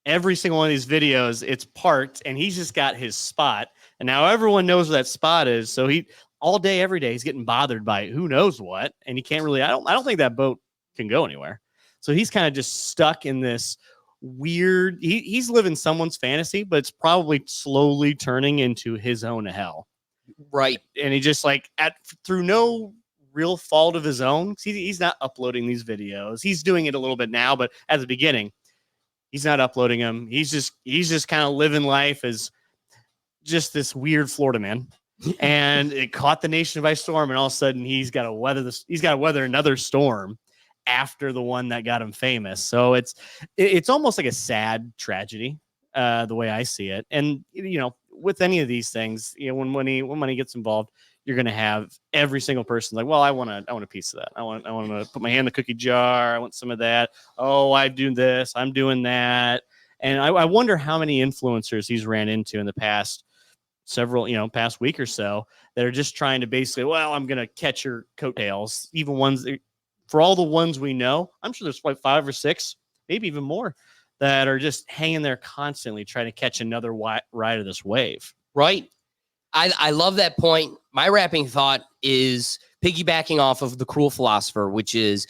Every single one of these videos, it's parked, and he's just got his spot. And now everyone knows where that spot is. So he all day, every day, he's getting bothered by who knows what, and he can't really. I don't think that boat can go anywhere. So he's kind of just stuck in this weird. He's living someone's fantasy, but it's probably slowly turning into his own hell. Right. And he just through no real fault of his own. He's not uploading these videos. He's doing it a little bit now, but at the beginning, he's not uploading them. He's just kind of living life as just this weird Florida man. And it caught the nation by storm, and all of a sudden he's got to weather another storm after the one that got him famous. So it's almost like a sad tragedy, the way I see it. And with any of these things, when money gets involved, you're going to have every single person like, well, I want a piece of that. I want to put my hand in the cookie jar. I want some of that. Oh, I do this. I'm doing that. And I wonder how many influencers he's ran into in the past past week or so that are just trying to basically, well, I'm going to catch your coattails. Even ones for all the ones we know, I'm sure there's like 5 or 6, maybe even more, that are just hanging there constantly trying to catch another ride of this wave. Right. I love that point. My wrapping thought is piggybacking off of The Cruel Philosopher, which is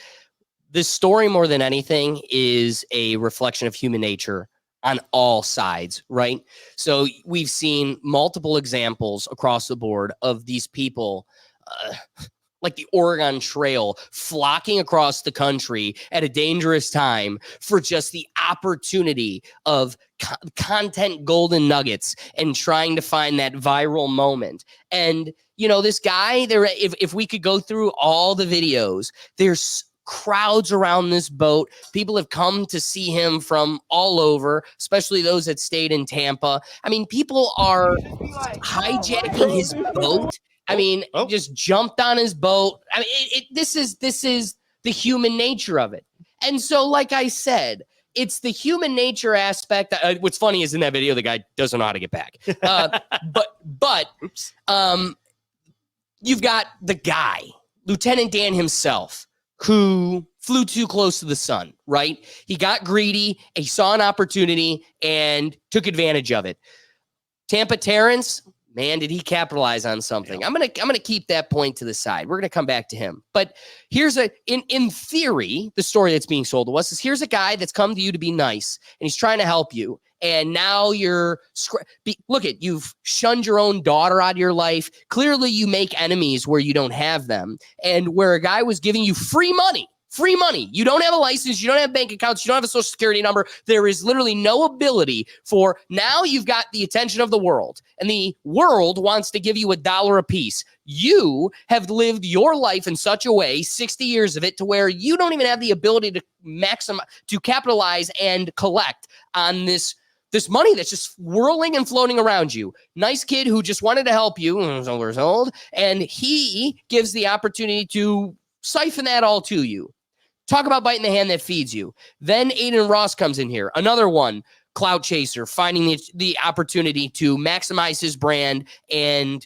this story more than anything is a reflection of human nature on all sides, right? So we've seen multiple examples across the board of these people like the Oregon Trail flocking across the country at a dangerous time for just the opportunity of content golden nuggets and trying to find that viral moment. And, this guy there, if we could go through all the videos, there's crowds around this boat. People have come to see him from all over, especially those that stayed in Tampa. I mean, people are hijacking his boat. I mean, just jumped on his boat. I mean, this is the human nature of it. And so, like I said, it's the human nature aspect. What's funny is in that video, the guy doesn't know how to get back. But you've got the guy, Lieutenant Dan himself, who flew too close to the sun, right? He got greedy, he saw an opportunity, and took advantage of it. Tampa Terrence, man, did he capitalize on something? I'm gonna keep that point to the side. We're gonna come back to him. But here's in theory, the story that's being sold to us is here's a guy that's come to you to be nice, and he's trying to help you. And now you've shunned your own daughter out of your life. Clearly, you make enemies where you don't have them, and where a guy was giving you free money. You don't have a license. You don't have bank accounts. You don't have a social security number. There is literally no ability for now. You've got the attention of the world, and the world wants to give you $1 a piece. You have lived your life in such a way, 60 years of it, to where you don't even have the ability to capitalize and collect on this money that's just whirling and floating around you. Nice kid who just wanted to help you, was over years old, and he gives the opportunity to siphon that all to you. Talk about biting the hand that feeds you. Then Aiden Ross comes in here. Another one, clout chaser, finding the opportunity to maximize his brand and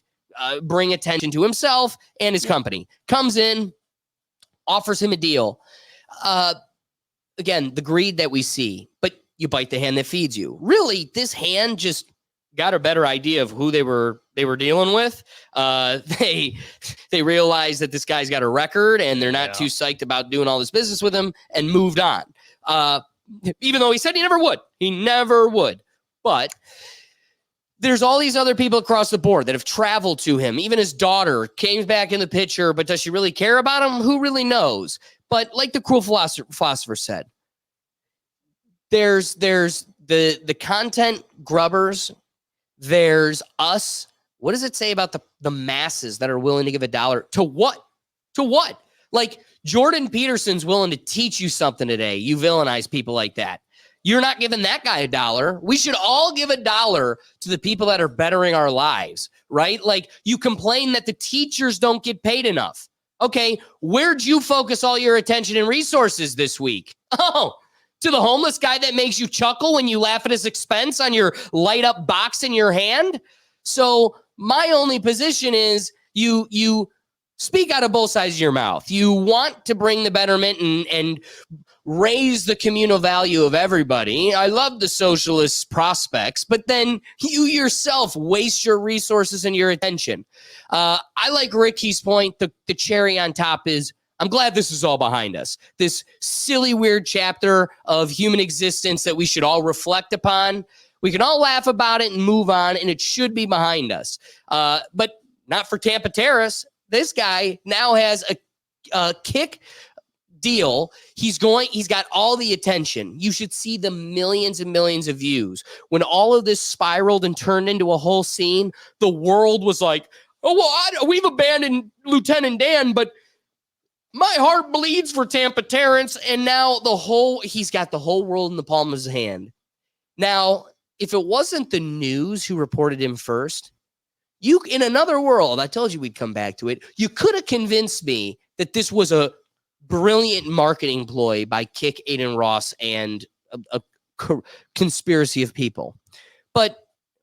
bring attention to himself and his company. Comes in, offers him a deal. Again, the greed that we see, but you bite the hand that feeds you. Really, this hand just got a better idea of who they were dealing with. They realized that this guy's got a record and they're not too psyched about doing all this business with him, and moved on. Even though he said he never would. But there's all these other people across the board that have traveled to him. Even his daughter came back in the picture, but does she really care about him? Who really knows? But like the Cruel Philosopher said, there's the content grubbers. There's us what does it say about the masses that are willing to give $1 to what? To what? Like Jordan Peterson's willing to teach you something today. You villainize people like that. You're not giving that guy $1. We should all give $1 to the people that are bettering our lives, right? Like you complain that the teachers don't get paid enough. Okay, where'd you focus all your attention and resources this week? Oh, to the homeless guy that makes you chuckle when you laugh at his expense on your light up box in your hand. So my only position is you speak out of both sides of your mouth. You want to bring the betterment and raise the communal value of everybody. I love the socialist prospects, but then you yourself waste your resources and your attention. I like Ricky's point. The cherry on top is I'm glad this is all behind us. This silly, weird chapter of human existence that we should all reflect upon. We can all laugh about it and move on, and it should be behind us. But not for Tampa Terrace. This guy now has a kick deal. He's got all the attention. You should see the millions and millions of views. When all of this spiraled and turned into a whole scene, the world was like, oh, well, we've abandoned Lieutenant Dan, but my heart bleeds for Tampa Terrence. And now he's got the whole world in the palm of his hand. Now, if it wasn't the news who reported him first, in another world, I told you we'd come back to it. You could have convinced me that this was a brilliant marketing ploy by Kick, Aiden Ross, and a conspiracy of people. But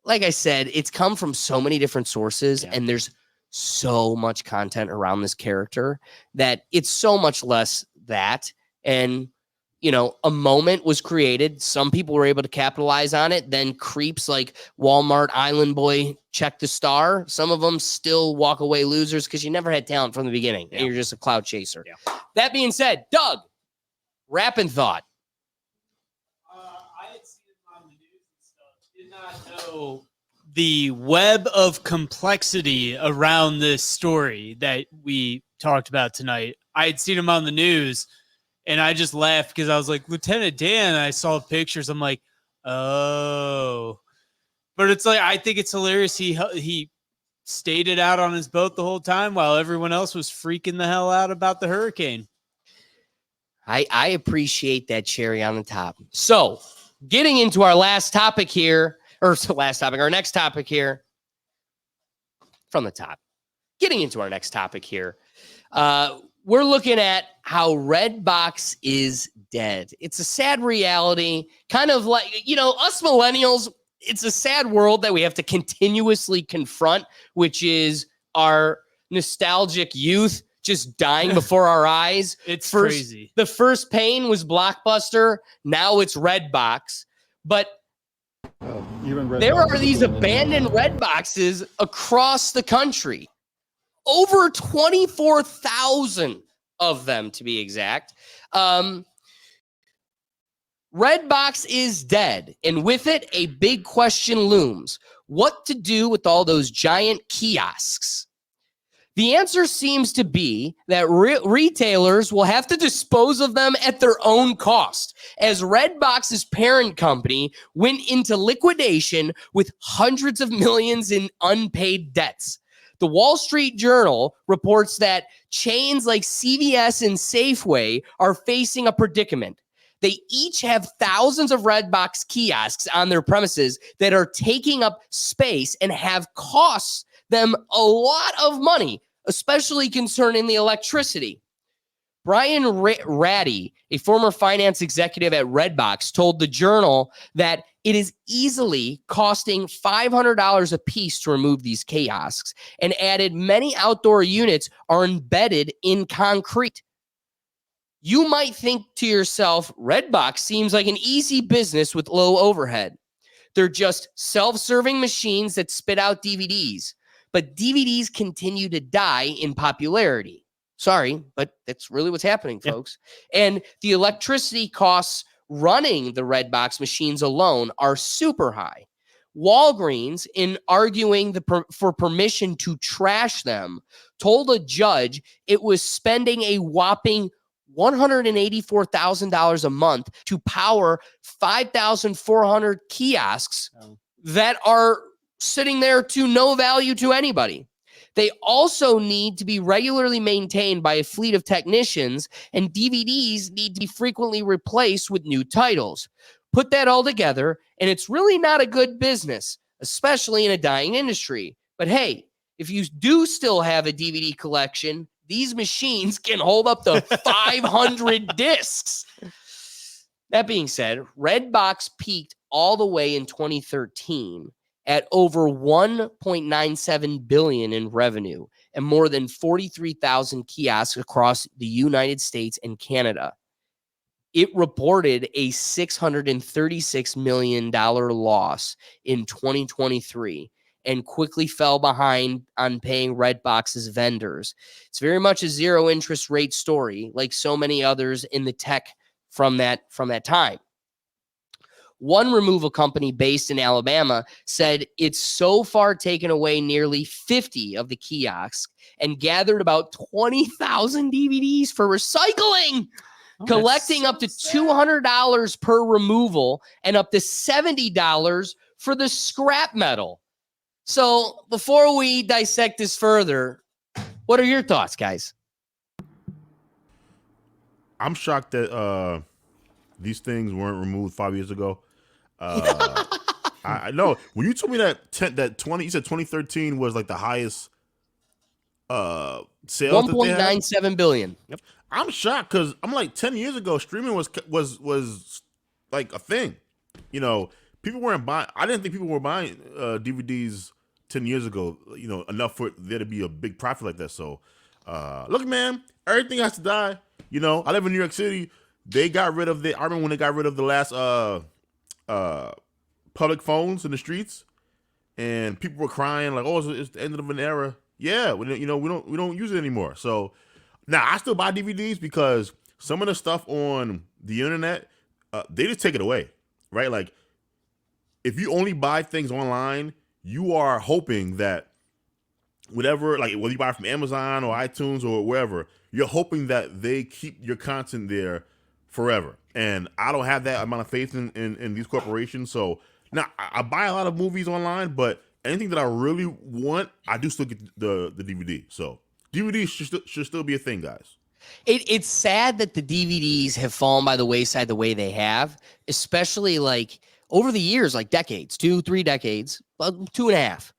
like I said, it's come from so many different sources, and there's so much content around this character that it's so much less that. And, a moment was created. Some people were able to capitalize on it. Then creeps like Walmart Island Boy check the star. Some of them still walk away losers because you never had talent from the beginning. And you're just a cloud chaser. Yeah. That being said, Doug, rapping thought. I had seen it on the news and stuff. Did not know the web of complexity around this story that we talked about tonight. I had seen him on the news. And I just laughed because I was like, Lieutenant Dan, I saw pictures. I'm like, oh. But it's like, I think it's hilarious. He stayed it out on his boat the whole time while everyone else was freaking the hell out about the hurricane. I appreciate that cherry on the top. So getting into our next topic here from the top, getting into our next topic here. We're looking at how Redbox is dead. It's a sad reality, kind of like, us millennials, it's a sad world that we have to continuously confront, which is our nostalgic youth just dying before our eyes. It's crazy. The first pain was Blockbuster. Now it's Redbox. But there are these abandoned Redboxes across the country. Over 24,000 of them, to be exact. Redbox is dead, and with it, a big question looms. What to do with all those giant kiosks? The answer seems to be that retailers will have to dispose of them at their own cost, as Redbox's parent company went into liquidation with hundreds of millions in unpaid debts. The Wall Street Journal reports that chains like CVS and Safeway are facing a predicament. They each have thousands of Redbox kiosks on their premises that are taking up space and have cost them a lot of money, especially concerning the electricity. Brian Ratty, a former finance executive at Redbox, told the Journal that it is easily costing $500 a piece to remove these kiosks, and added many outdoor units are embedded in concrete. You might think to yourself, Redbox seems like an easy business with low overhead. They're just self-serving machines that spit out DVDs, but DVDs continue to die in popularity. Sorry, but that's really what's happening, folks. And the electricity costs running the Redbox machines alone are super high. Walgreens, in arguing for permission to trash them, told a judge it was spending a whopping $184,000 a month to power 5,400 kiosks that are sitting there to no value to anybody. They also need to be regularly maintained by a fleet of technicians, and DVDs need to be frequently replaced with new titles. Put that all together, and it's really not a good business, especially in a dying industry. But hey, if you do still have a DVD collection, these machines can hold up to 500 discs. That being said, Redbox peaked all the way in 2013 at over $1.97 billion in revenue and more than 43,000 kiosks across the United States and Canada. It reported a $636 million loss in 2023 and quickly fell behind on paying Redbox's vendors. It's very much a zero interest rate story, like so many others in the tech from that time. One removal company based in Alabama said it's so far taken away nearly 50 of the kiosks and gathered about 20,000 DVDs for recycling, collecting up to $200 per removal and up to $70 for the scrap metal. So before we dissect this further, what are your thoughts, guys? I'm shocked that these things weren't removed 5 years ago. I know when you told me that you said 2013 was like the highest sales. 1.97 billion. Yep. I'm shocked because I'm like 10 years ago, streaming was like a thing. You know, people weren't buying. I didn't think people were buying DVDs 10 years ago. You know, enough for there to be a big profit like that. So, look, man, everything has to die. You know, I live in New York City. They got rid of I remember when they got rid of the last public phones in the streets, and people were crying like, "Oh, it's the end of an era." Yeah, we don't use it anymore. So now I still buy DVDs because some of the stuff on the internet, they just take it away, right? Like if you only buy things online, you are hoping that whatever, like whether you buy from Amazon or iTunes or wherever, you're hoping that they keep your content there forever. And I don't have that amount of faith in these corporations. So now I buy a lot of movies online, but anything that I really want, I do still get the DVD. So DVDs should still be a thing, guys. It's sad that the DVDs have fallen by the wayside the way they have, especially like over the years, like decades, 2-3 decades, 2.5.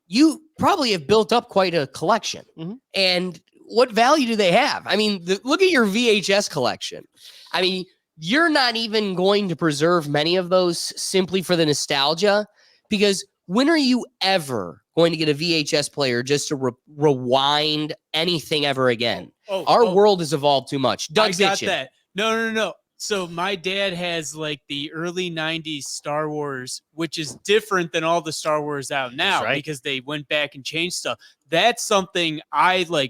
You probably have built up quite a collection. Mm-hmm. And what value do they have? I mean, look at your VHS collection. I mean, you're not even going to preserve many of those simply for the nostalgia, because when are you ever going to get a VHS player just to rewind anything ever again? Our world has evolved too much. Doug's I got itching. that. No. So my dad has like the early 90s Star Wars, which is different than all the Star Wars out now because they went back and changed stuff. That's something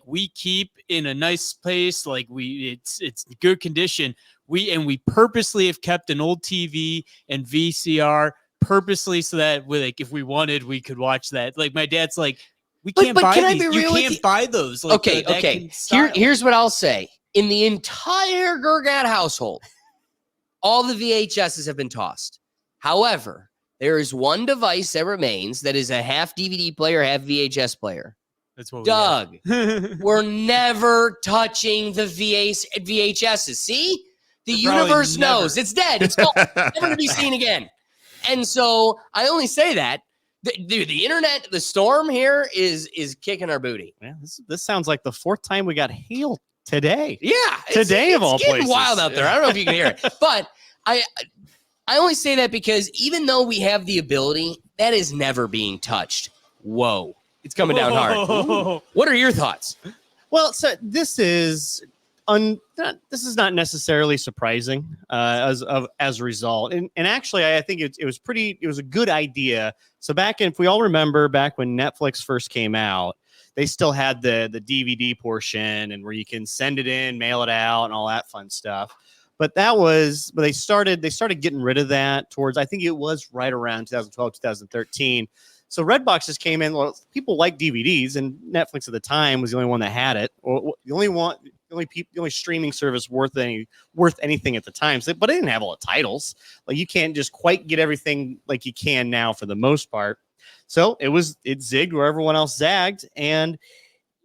we keep in a nice place. Like it's good condition. We purposely have kept an old TV and VCR purposely so that if we wanted, we could watch that. Like my dad's like, we can't buy these. You can't buy those. Like, okay. Here's what I'll say. In the entire Gurgat household, all the VHSs have been tossed. However, there is one device that remains that is a half DVD player, half VHS player. That's what Doug, we're never touching the VHSs. See? The universe knows. It's dead. It's gone. Never to be seen again. And so I only say that. Dude, the internet, the storm here is kicking our booty. Yeah, this sounds like the fourth time we got hailed today. Yeah. Today of all places. It's getting places. wild out there. I don't know if you can hear it. But I only say that because even though we have the ability, that is never being touched. Whoa. It's coming down hard. What are your thoughts? Well, so this is not necessarily surprising as a result, and actually I think it was a good idea. So if we all remember back when Netflix first came out, they still had the DVD portion and where you can send it in, mail it out, and all that fun stuff. But they started getting rid of that towards, I think it was right around 2012, 2013. So Redbox just came in. Well, people like DVDs, and Netflix at the time was the only one that had it, or the only streaming service worth anything at the time. So, but it didn't have all the titles. Like you can't just quite get everything like you can now for the most part. So it zigged where everyone else zagged. And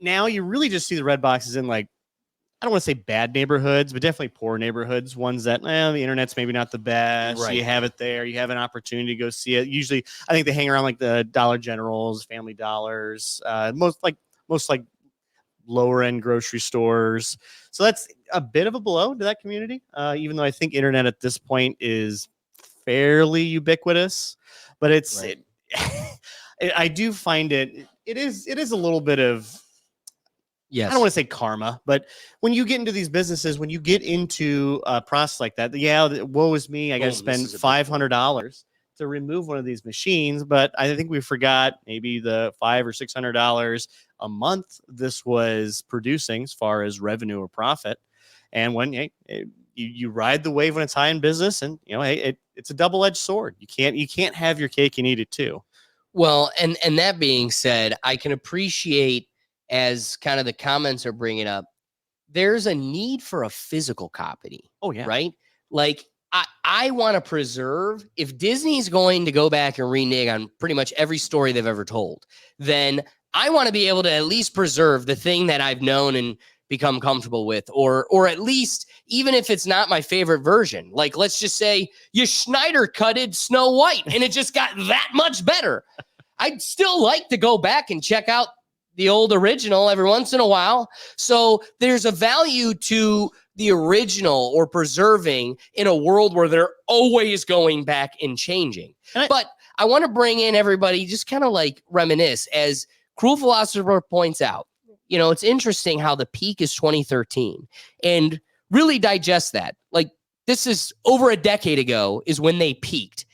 now you really just see the red boxes in like, I don't want to say bad neighborhoods, but definitely poor neighborhoods, ones that the internet's maybe not the best. Right. You have it there. You have an opportunity to go see it. Usually, I think they hang around like the Dollar Generals, Family Dollars, most lower end grocery stores. So that's a bit of a blow to that community, even though I think internet at this point is fairly ubiquitous. But I do find it is a little bit of, yes, I don't want to say karma, but when you get into these businesses, when you get into a process like that, woe is me. I got to spend $500 to remove one of these machines, but I think we forgot maybe the $500 or $600 a month this was producing as far as revenue or profit. And when you ride the wave when it's high in business, and it's a double-edged sword. You can't have your cake and eat it too. Well, and that being said, I can appreciate, as kind of the comments are bringing up, there's a need for a physical copy. Oh, yeah. Right? Like, I want to preserve, if Disney's going to go back and renege on pretty much every story they've ever told, then I want to be able to at least preserve the thing that I've known and become comfortable with, or at least, even if it's not my favorite version, like, let's just say you Schneider cutted Snow White and it just got that much better. I'd still like to go back and check out the old original every once in a while. So there's a value to the original or preserving in a world where they're always going back and changing. But I want to bring in everybody, just kind of like reminisce, as Cruel Philosopher points out. It's interesting how the peak is 2013, and really digest that. Like, this is over a decade ago is when they peaked.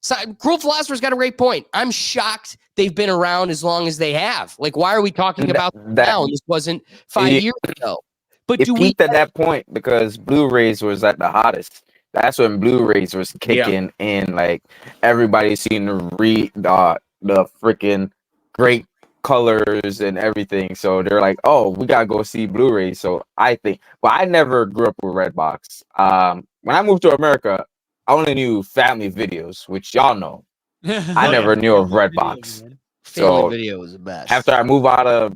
So Cruel Philosopher's got a great point. I'm shocked they've been around as long as they have. Like, why are we talking about that now? And this wasn't 5 years ago. But it peaked at that point because Blu-rays was at the hottest. That's when Blu-rays was kicking in. Like, everybody seen the freaking great colors and everything. So they're like, oh, we gotta go see Blu-ray. So I think, well, I never grew up with Redbox. When I moved to America, I only knew Family Videos, which y'all know. I never knew of Redbox. Family Video was the best. After I moved out of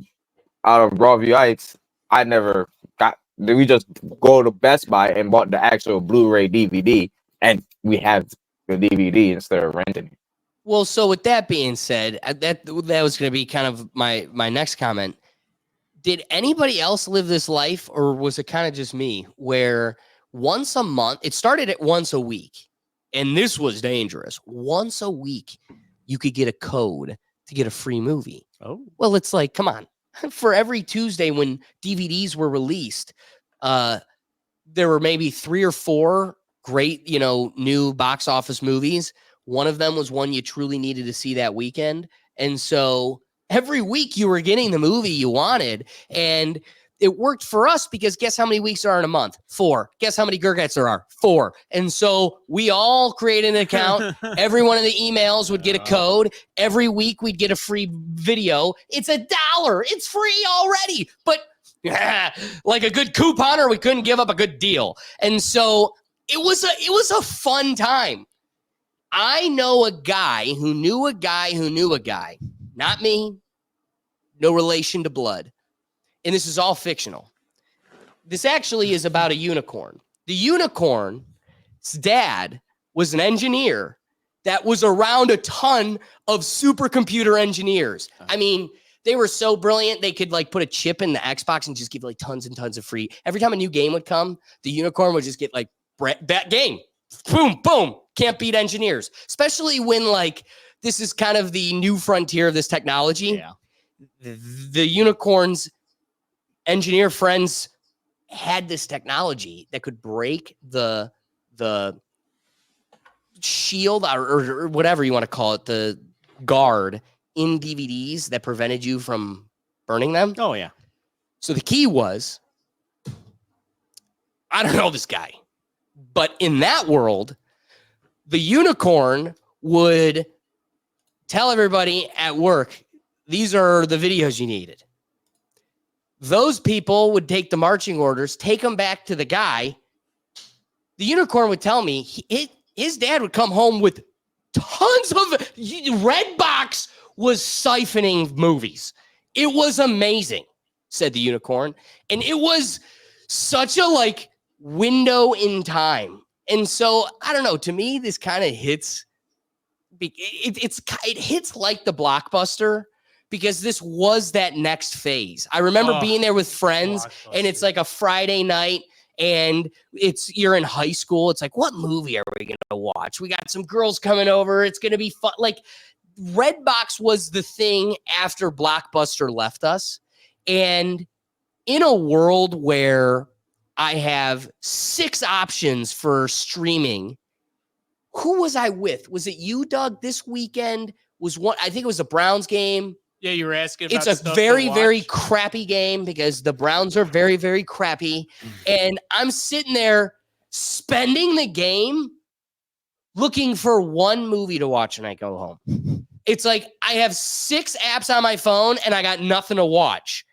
Broadview Heights, I never got. We just go to Best Buy and bought the actual Blu-ray DVD, and we have the DVD instead of renting it. Well, so with that being said, that was going to be kind of my next comment. Did anybody else live this life, or was it kind of just me, where once a month, it started at once a week, and this was dangerous. Once a week, you could get a code to get a free movie. Oh, well, it's like, come on. For every Tuesday when DVDs were released, there were maybe 3 or 4 great, new box office movies. One of them was one you truly needed to see that weekend. And so every week you were getting the movie you wanted. And it worked for us because guess how many weeks are in a month? 4. Guess how many Gergets there are? 4. And so we all created an account. Every one of the emails would get a code. Every week we'd get a free video. It's $1. It's free already. But like a good couponer, we couldn't give up a good deal. And so it was a fun time. I know a guy who knew a guy who knew a guy. Not me. No relation to blood. And this is all fictional. This actually is about a unicorn. The unicorn's dad was an engineer that was around a ton of supercomputer engineers. I mean, they were so brilliant, they could like put a chip in the Xbox and just give like tons and tons of free. Every time a new game would come, the unicorn would just get like, that game. Boom, boom. Can't beat engineers. Especially when like this is kind of the new frontier of this technology. Yeah. The unicorn's engineer friends had this technology that could break the shield or whatever you want to call it, the guard in DVDs that prevented you from burning them. Oh, yeah. So the key was, I don't know this guy, but in that world, the unicorn would tell everybody at work, these are the videos you needed. Those people would take the marching orders, take them back to the guy. The unicorn would tell me his dad would come home with tons of Redbox was siphoning movies. It was amazing, said the unicorn. And it was such a like window in time. And so I don't know, to me, this kind of hits. It hits like the Blockbuster because this was that next phase. I remember being there with friends and it's like a Friday night and you're in high school. It's like, what movie are we going to watch? We got some girls coming over. It's going to be fun. Like Redbox was the thing after Blockbuster left us. And in a world where I have 6 options for streaming, who was I with? Was it you, Doug? This weekend was one. I think it was the Browns game. Yeah, you were asking about It's a very, very crappy game because the Browns are very, very crappy. And I'm sitting there spending the game looking for one movie to watch and I go home. It's like I have 6 apps on my phone and I got nothing to watch.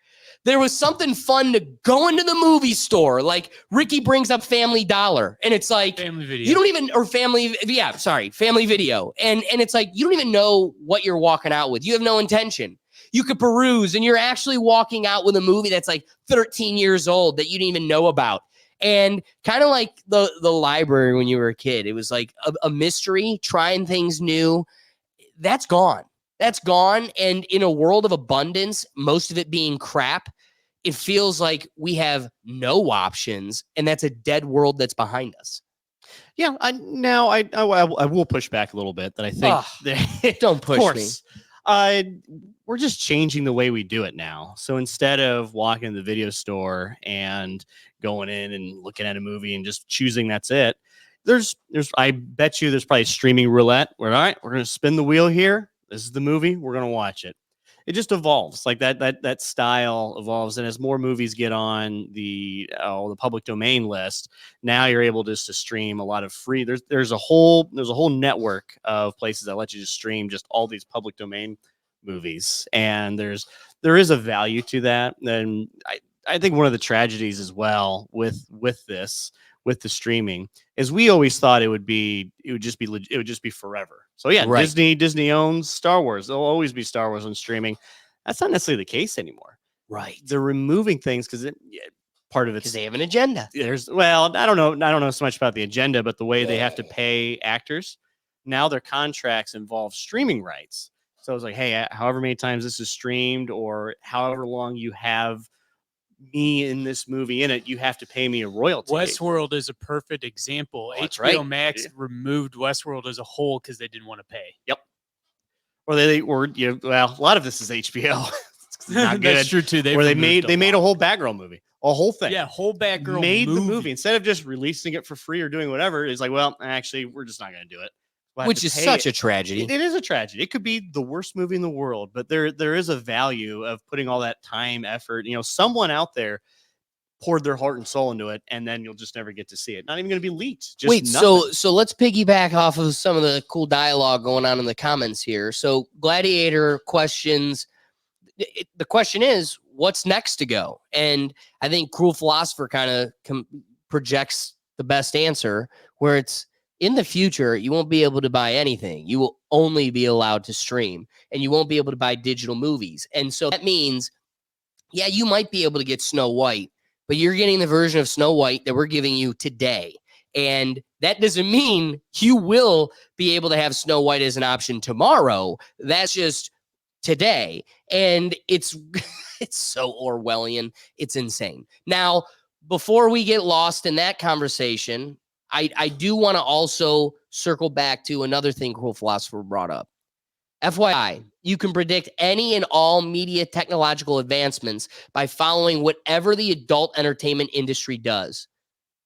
There was something fun to go into the movie store. Like Ricky brings up Family Dollar and it's like, Family Video. you don't even, or Family Video. And it's like, you don't even know what you're walking out with. You have no intention. You could peruse and you're actually walking out with a movie that's like 13 years old that you didn't even know about. And kind of like the library when you were a kid, it was like a mystery, trying things new. That's gone. That's gone. And in a world of abundance, most of it being crap, it feels like we have no options. And that's a dead world that's behind us. Yeah. I will push back a little bit that I think don't push me. We're just changing the way we do it now. So instead of walking to the video store and going in and looking at a movie and just choosing that's it, I bet you there's probably streaming roulette where, all right, we're going to spin the wheel here. This is the movie. We're going to watch it. It just evolves like that style evolves. And as more movies get on the public domain list, now you're able just to stream a lot of free. There's a whole network of places that let you just stream just all these public domain movies. And there is a value to that. And I think one of the tragedies as well with the streaming is we always thought it would just be forever. So yeah, right. Disney owns Star Wars. There'll always be Star Wars on streaming. That's not necessarily the case anymore. Right. They're removing things because part of it's because they have an agenda. I don't know so much about the agenda, but the way they have to pay actors. Now their contracts involve streaming rights. So it's like, hey, however many times this is streamed or however long you have me in this movie in it, you have to pay me a royalty. Westworld is a perfect example. HBO Max removed Westworld as a whole because they didn't want to pay. Yep. Or a lot of this is HBO. It's not good. That's true too. They made a whole Batgirl movie, a whole thing. Yeah, whole Batgirl made the movie instead of just releasing it for free or doing whatever. It's like, well, actually, we're just not going to do it. Which is such a tragedy. It is a tragedy. It could be the worst movie in the world, but there is a value of putting all that time, effort. Someone out there poured their heart and soul into it, and then you'll just never get to see it. Not even going to be leaked. Just Wait, nothing. so let's piggyback off of some of the cool dialogue going on in the comments here. So Gladiator questions. The question is, what's next to go? And I think Cruel Philosopher kind of projects the best answer, where it's, in the future, you won't be able to buy anything. You will only be allowed to stream, and you won't be able to buy digital movies. And so that means, yeah, you might be able to get Snow White, but you're getting the version of Snow White that we're giving you today. And that doesn't mean you will be able to have Snow White as an option tomorrow. That's just today. And it's so Orwellian. It's insane. Now, before we get lost in that conversation, I do want to also circle back to another thing Cruel Philosopher brought up. FYI, you can predict any and all media technological advancements by following whatever the adult entertainment industry does.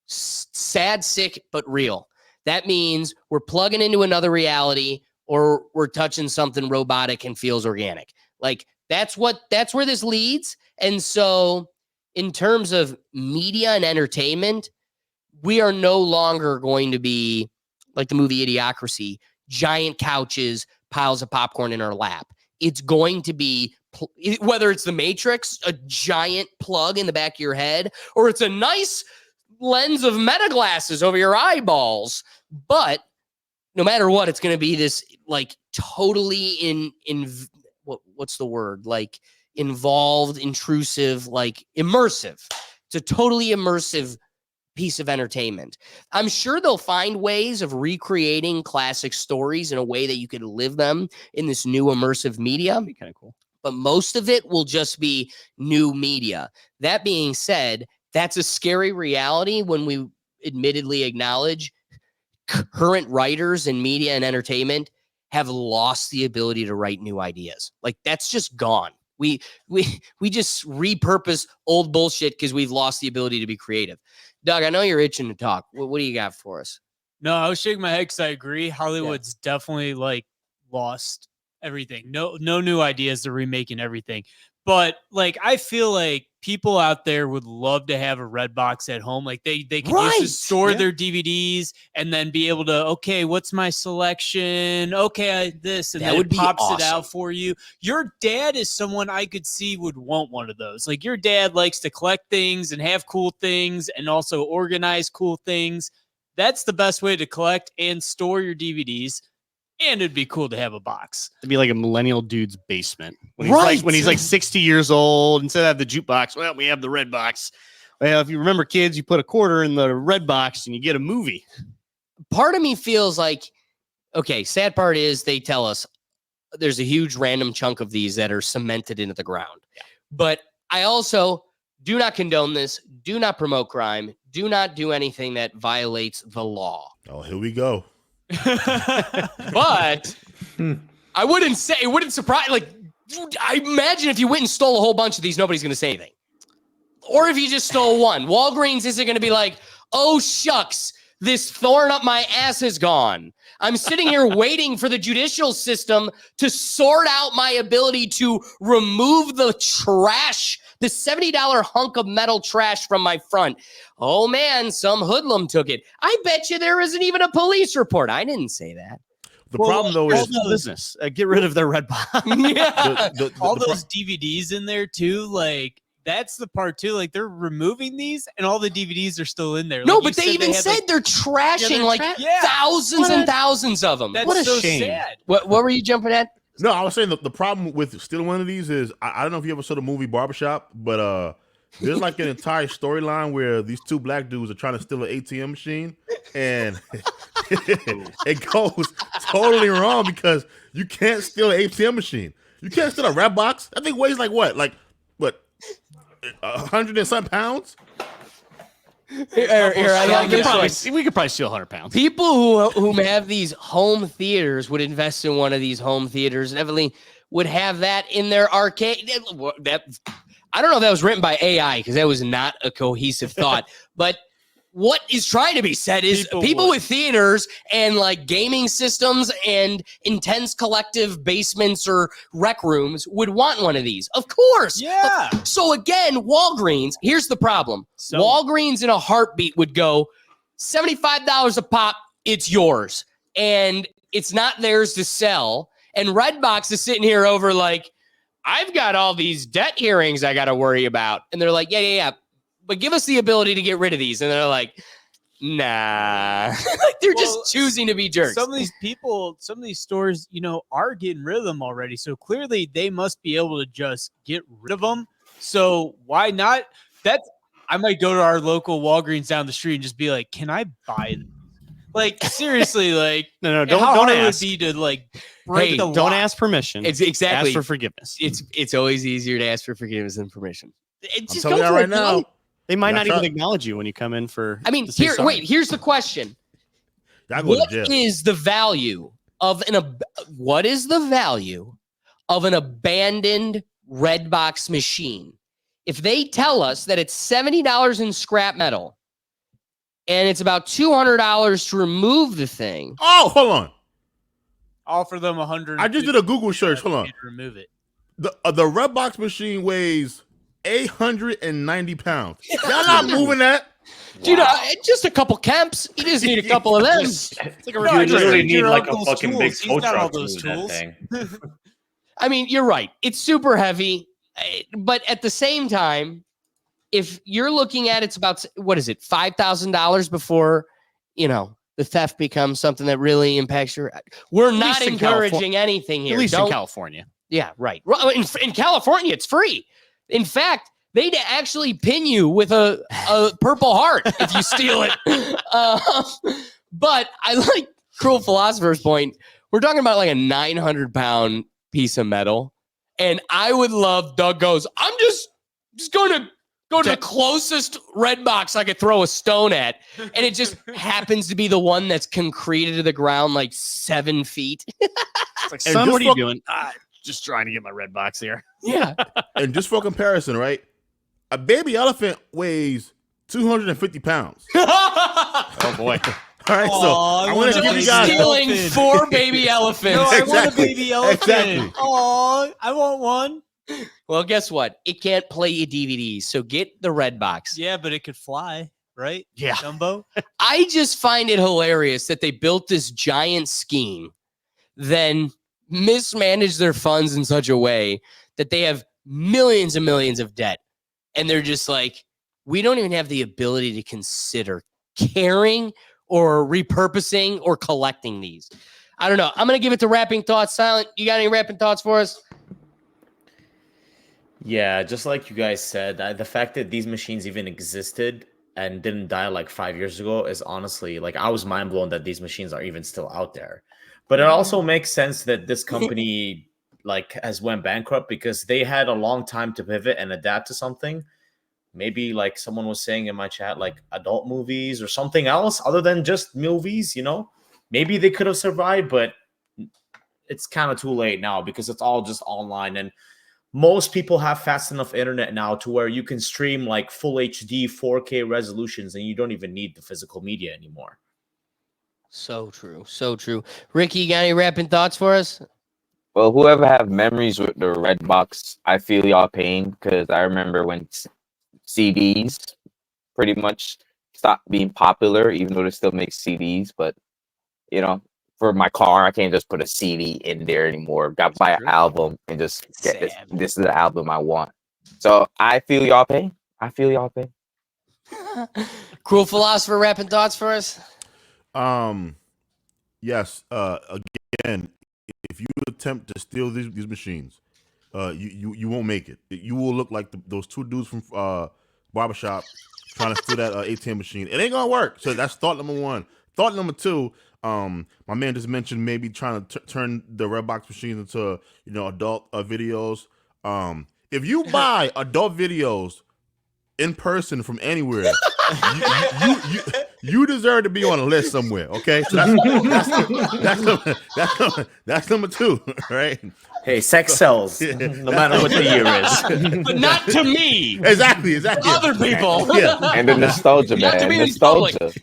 Sad, sick, but real. That means we're plugging into another reality or we're touching something robotic and feels organic. Like that's where this leads. And so in terms of media and entertainment, we are no longer going to be like the movie Idiocracy, giant couches, piles of popcorn in our lap. It's going to be, whether it's the Matrix, a giant plug in the back of your head, or it's a nice lens of meta glasses over your eyeballs. But no matter what, it's going to be this like totally what's the word? Like involved, intrusive, like immersive. It's a totally immersive piece of entertainment. I'm sure they'll find ways of recreating classic stories in a way that you could live them in this new immersive media. That'd be kind of cool. But most of it will just be new media. That being said, that's a scary reality when we admittedly acknowledge current writers in media and entertainment have lost the ability to write new ideas. Like that's just gone. We just repurpose old bullshit because we've lost the ability to be creative. Doug, I know you're itching to talk. What do you got for us? No, I was shaking my head because I agree. Hollywood's definitely like lost everything. No new ideas. They're remaking everything. But like, I feel like people out there would love to have a Redbox at home. Like they could use to store their DVDs and then be able to, okay, what's my selection? Okay, this, and That then would it be pops it awesome. out for you. Your dad is someone I could see would want one of those. Like your dad likes to collect things and have cool things and also organize cool things. That's the best way to collect and store your DVDs. And it'd be cool to have a box. It'd be like a millennial dude's basement. When he's like 60 years old, instead of the jukebox, well, we have the red box. Well, if you remember, kids, you put a quarter in the red box and you get a movie. Part of me feels like, okay, sad part is they tell us there's a huge random chunk of these that are cemented into the ground. Yeah. But I also do not condone this, do not promote crime, do not do anything that violates the law. Oh, here we go. But I wouldn't say, it wouldn't surprise, like, I imagine if you went and stole a whole bunch of these, nobody's going to say anything. Or if you just stole one, Walgreens isn't going to be like, oh, shucks, this thorn up my ass is gone. I'm sitting here waiting for the judicial system to sort out my ability to remove the trash, the $70 hunk of metal trash from my front. Oh, man, some hoodlum took it. I bet you there isn't even a police report. I didn't say that. The problem, though, is business. Get rid of the red box. Yeah. All those DVDs in there, too, like, that's the part too. Like they're removing these, and all the DVDs are still in there. No, like but they even said they're trashing thousands and thousands of them. That's What a so shame. sad. What were you jumping at? No, I was saying the problem with stealing one of these is I don't know if you ever saw the movie Barbershop, but there's like an entire storyline where these two black dudes are trying to steal an ATM machine, and it goes totally wrong because you can't steal an ATM machine. You can't steal a Redbox. That thing weighs like what? 100 and some pounds? Here, I got this one. We could probably steal 100 pounds. People who have these home theaters would invest in one of these home theaters and evidently would have that in their arcade. I don't know if that was written by AI because that was not a cohesive thought, but what is trying to be said is people with theaters and like gaming systems and intense collective basements or rec rooms would want one of these. Of course. Yeah. So again, Walgreens, here's the problem. Walgreens in a heartbeat would go $75 a pop. It's yours. And it's not theirs to sell. And Redbox is sitting here over like, I've got all these debt hearings I got to worry about. And they're like, yeah. But give us the ability to get rid of these. And they're like, nah. Like they're just choosing to be jerks. Some of these people, some of these stores, are getting rid of them already. So clearly they must be able to just get rid of them. So why not? I might go to our local Walgreens down the street and just be like, can I buy them? Like seriously, like no, how don't hard ask. would it be to like break the Don't lock? ask permission. It's exactly. Ask for forgiveness. It's always easier to ask for forgiveness than permission. I'm telling you right now. They might not even acknowledge you when you come in for. I mean, here's the question. What is the value of an abandoned Redbox machine? If they tell us that it's $70 in scrap metal and it's about $200 to remove the thing. Oh, hold on. Offer them 100. I just did a Google search. Hold on. To remove it. The Redbox machine weighs 890 pounds. Y'all not moving that? Dude, just a couple Kemps. You just need a couple of them. It's like a You literally need like a fucking big tow truck to move that thing. I mean, you're right. It's super heavy. But at the same time, if you're looking at it's about, what is it, $5,000 before, the the theft becomes something that really impacts your. We're not least in encouraging anything here. At least in Don't- California. Yeah, right. Well, in California, it's free. In fact, they'd actually pin you with a Purple Heart if you steal it. But I like Cruel Philosopher's point. We're talking about like a 900-pound piece of metal. And I would love Doug goes, I'm just going to go to the closest Redbox I could throw a stone at. And it just happens to be the one that's concreted to the ground like 7 feet. It's like, son, what are you doing? Just trying to get my Redbox here. Yeah. And just for comparison, right? A baby elephant weighs 250 pounds. Oh, boy. All right, so I want to give you guys stealing 4 baby elephants. No, I want a baby elephant. Exactly. Oh, I want one. Well, guess what? It can't play your DVDs, so get the Redbox. Yeah, but it could fly, right? Yeah. Dumbo. I just find it hilarious that they built this giant scheme, then mismanaged their funds in such a way that they have millions and millions of debt. And they're just like, we don't even have the ability to consider caring or repurposing or collecting these. I don't know. I'm going to give it to Rapping Thoughts. Silent, you got any rapping thoughts for us? Yeah, just like you guys said, the fact that these machines even existed and didn't die like 5 years ago is honestly like I was mind blown that these machines are even still out there. But it also makes sense that this company like has went bankrupt because they had a long time to pivot and adapt to something. Maybe like someone was saying in my chat, like adult movies or something else other than just movies, you know, maybe they could have survived, but it's kind of too late now because it's all just online. And most people have fast enough internet now to where you can stream like full HD 4K resolutions and you don't even need the physical media anymore. So true. So true. Ricky, you got any rapping thoughts for us? Well, whoever have memories with the Redbox, I feel y'all pain because I remember when CDs pretty much stopped being popular, even though they still make CDs. But, you know, for my car, I can't just put a CD in there anymore. Got to buy an album and just get this. This is the album I want. So I feel y'all pain. I feel y'all pain. Cruel Philosopher rapping thoughts for us? Yes. Again, if you attempt to steal these machines, you won't make it. You will look like those 2 dudes from Barbershop trying to steal that ATM machine. It ain't gonna work. So that's thought number 1. Thought number 2. My man just mentioned maybe trying to turn the Redbox machines into adult videos. If you buy adult videos in person from anywhere, you deserve to be on a list somewhere. Okay, so that's number 2, right? Hey, sex sells, no matter what the year is. But not to me. Exactly. Other people. Yeah. And the nostalgia, Not to man. be in Nostalgia. public.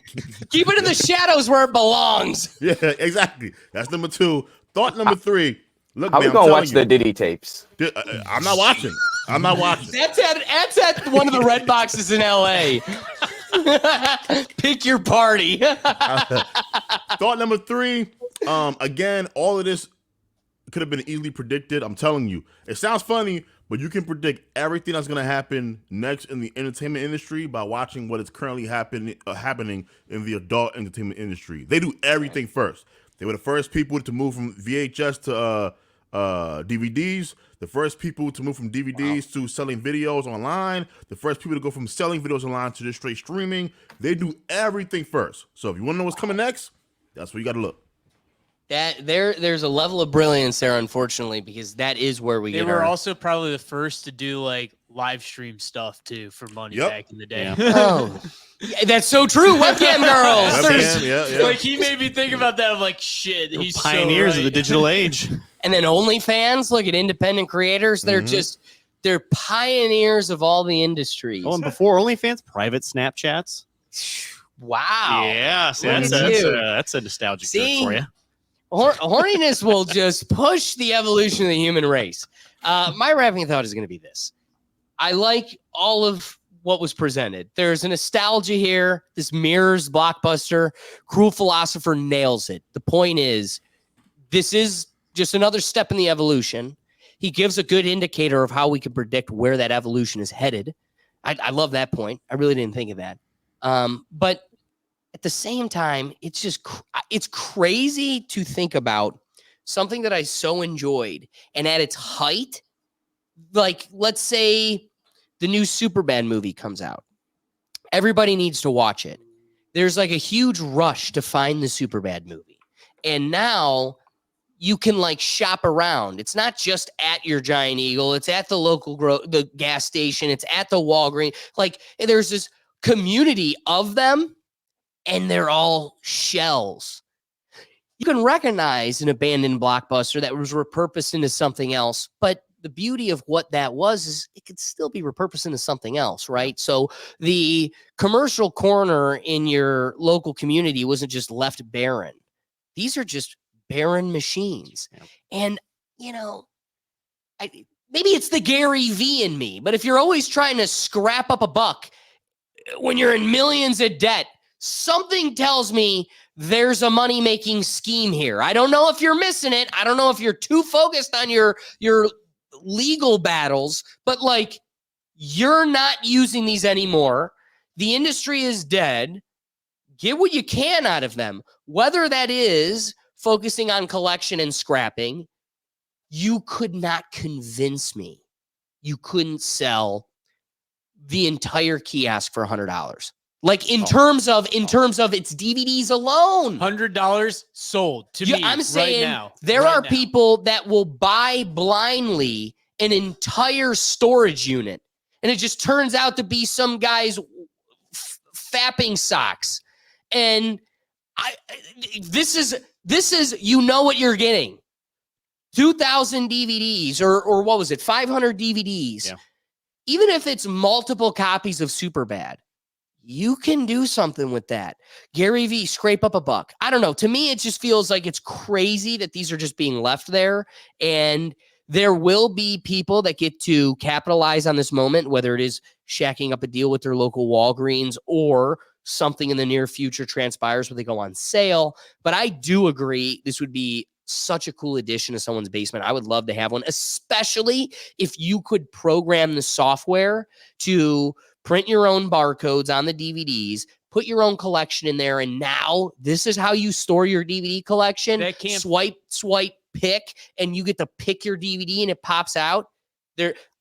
Keep it in the shadows where it belongs. Yeah, exactly. That's number 2. Thought number 3. Look, How man, we gonna I'm watch the telling Diddy tapes? you, I'm not watching. That's at one of the red boxes in LA. Pick your party. Thought number 3. Again, all of this could have been easily predicted. I'm telling you, it sounds funny, but you can predict everything that's going to happen next in the entertainment industry by watching what is currently happening in the adult entertainment industry. They do everything first. They were the first people to move from VHS to DVDs, the first people to move from DVDs to selling videos online, the first people to go from selling videos online to just straight streaming. They do everything first. So if you want to know what's coming next, that's where you got to look. That there's a level of brilliance there, unfortunately, because that is where we They get were our... also probably the first to do like live stream stuff too for money back in the day. Oh, yeah, that's so true. Webcam girls. Webcam, yeah. Like he made me think about that. I'm like, shit, he's Pioneers so of right. the digital age. And then OnlyFans, look at independent creators. They're they're pioneers of all the industries. Oh, and before OnlyFans, private Snapchats. Wow. Yeah, see, Look that's at you. that's a nostalgic See? joke for you. Horniness will just push the evolution of the human race. My wrapping thought is going to be this. I like all of what was presented. There's a nostalgia here. This mirrors Blockbuster. Cruel Philosopher nails it. The point is, this is just another step in the evolution. He gives a good indicator of how we can predict where that evolution is headed. I love that point. I really didn't think of that. But at the same time, it's just it's crazy to think about something that I so enjoyed, and at its height, like let's say the new Superbad movie comes out. Everybody needs to watch it. There's like a huge rush to find the Superbad movie. And now you can like shop around. It's not just at your Giant Eagle. It's at the local the gas station. It's at the Walgreens. Like there's this community of them, and they're all shells. You can recognize an abandoned Blockbuster that was repurposed into something else, but the beauty of what that was is it could still be repurposed into something else, right? So the commercial corner in your local community wasn't just left barren. These are just barren machines. Yeah. And, you know, maybe it's the Gary V in me, but if you're always trying to scrap up a buck when you're in millions of debt, something tells me there's a money-making scheme here. I don't know if you're missing it. I don't know if you're too focused on your legal battles, but like you're not using these anymore. The industry is dead. Get what you can out of them, whether that is focusing on collection and scrapping. You could not convince me you couldn't sell the entire kiosk for $100. Like in terms of its DVDs alone, $100 sold to me. I'm saying right now. There are people that will buy blindly an entire storage unit, and it just turns out to be some guy's fapping socks. And this is you know what you're getting. 2,000 DVDs or what was it? 500 DVDs. Yeah. Even if it's multiple copies of Superbad, you can do something with that. Gary V, scrape up a buck. I don't know. To me, it just feels like it's crazy that these are just being left there. And there will be people that get to capitalize on this moment, whether it is shacking up a deal with their local Walgreens or something in the near future transpires where they go on sale. But I do agree this would be such a cool addition to someone's basement. I would love to have one, especially if you could program the software to print your own barcodes on the DVDs, put your own collection in there, and now this is how you store your DVD collection. Swipe, pick, and you get to pick your DVD and it pops out.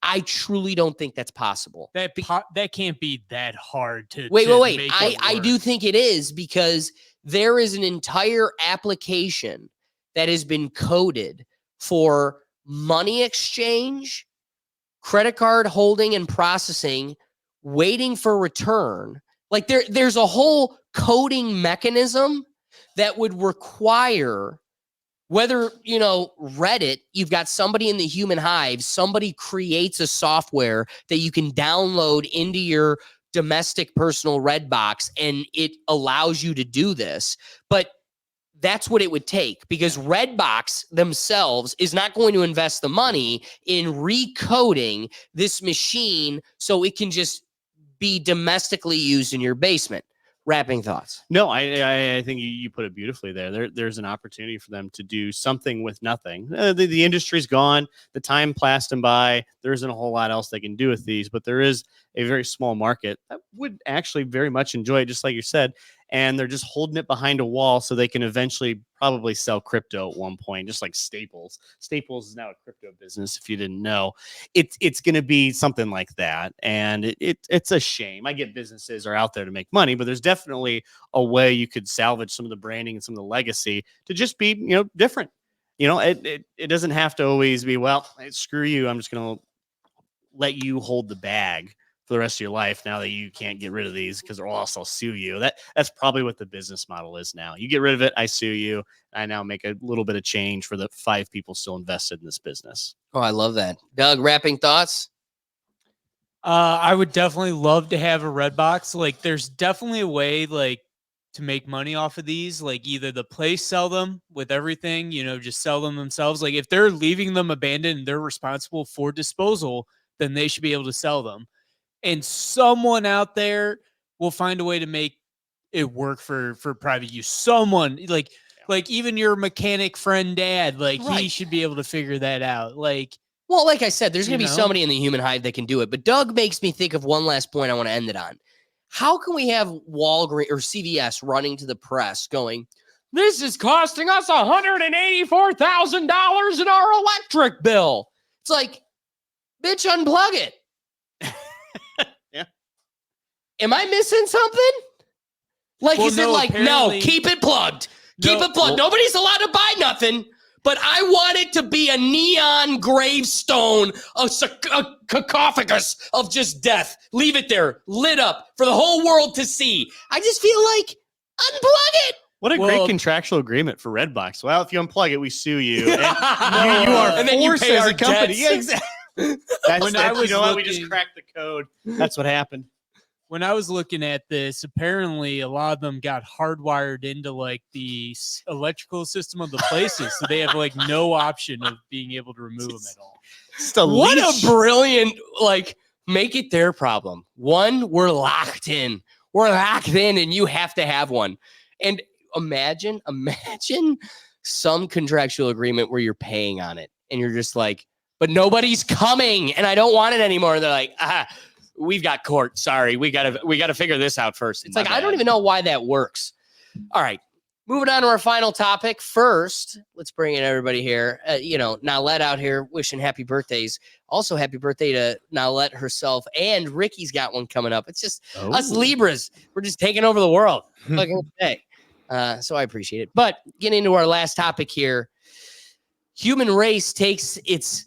I truly don't think that's possible. That can't be that hard to wait. make I do think it is, because there is an entire application that has been coded for money exchange, credit card holding and processing, waiting for return. Like there's a whole coding mechanism that would require, whether, Reddit, you've got somebody in the human hive, somebody creates a software that you can download into your domestic personal Redbox, and it allows you to do this. But that's what it would take, because Redbox themselves is not going to invest the money in recoding this machine so it can just be domestically used in your basement. Wrapping thoughts. No, I think you put it beautifully there. There's an opportunity for them to do something with nothing. The industry's gone. The time passed them by. There isn't a whole lot else they can do with these, but there is a very small market that would actually very much enjoy it, just like you said. And they're just holding it behind a wall so they can eventually probably sell crypto at one point, just like Staples. Staples is now a crypto business, if you didn't know. It's going to be something like that. And it's a shame. I get businesses are out there to make money, but there's definitely a way you could salvage some of the branding and some of the legacy to just be, different. It doesn't have to always be, well, screw you, I'm just going to let you hold the bag for the rest of your life now that you can't get rid of these, because or else I'll sue you. That's probably what the business model is now. You get rid of it, I sue you. I now make a little bit of change for the 5 people still invested in this business. Oh, I love that. Doug, wrapping thoughts? I would definitely love to have a Redbox. Like, there's definitely a way, like, to make money off of these. Like, either the place sell them with everything, just sell them themselves. Like, if they're leaving them abandoned and they're responsible for disposal, then they should be able to sell them. And someone out there will find a way to make it work for private use. Someone like even your mechanic friend dad, like right. He should be able to figure that out. Like I said, there's going to be somebody in the human hive that can do it. But Doug makes me think of one last point I want to end it on. how can we have Walgreens or CVS running to the press going, this is costing us $184,000 in our electric bill? It's like, bitch, unplug it. Yeah. Am I missing something? Like, Well, is it no, like, no, apparently- keep it plugged. Keep No, it plugged. well- Nobody's allowed to buy nothing, but I want it to be a neon gravestone, a cacophagous of just death. Leave it there, lit up for the whole world to see. I just feel like, unplug it. What a Well- great contractual agreement for Redbox. Well, if you unplug it, we sue you. And you are and then you forced pay as our a company. debts. Yeah, exactly. That's, When I was you know what? We just looking- cracked the code. That's what happened. When I was looking at this, apparently a lot of them got hardwired into like the electrical system of the places, so they have like no option of being able to remove them at all. What a brilliant, like, make it their problem. One, we're locked in. We're locked in, and you have to have one. And imagine some contractual agreement where you're paying on it, and you're just like, but nobody's coming, and I don't want it anymore. And they're like, we've got court. Sorry, we gotta figure this out first. It's like, I don't even know why that works. All right, moving on to our final topic. First, let's bring in everybody here. Nalette out here wishing happy birthdays. Also, happy birthday to Nalette herself, and Ricky's got one coming up. It's just us Libras. We're just taking over the world. Fucking day. So I appreciate it. But getting into our last topic here, human race takes its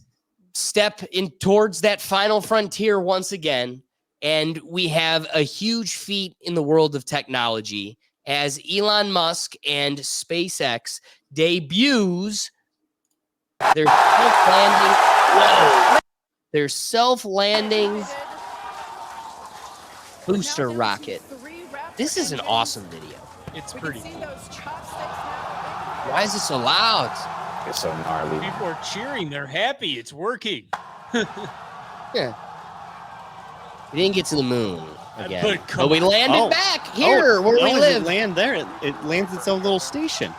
step in towards that final frontier once again, and we have a huge feat in the world of technology as Elon Musk and SpaceX debuts their self-landing booster rocket. This is an awesome video. It's pretty cool. Why is it so loud? It's so gnarly. People are cheering. They're happy. It's working. Yeah. We didn't get to the moon again, But come but we on. landed back here where we no, it live. doesn't land there. It lands its own little station.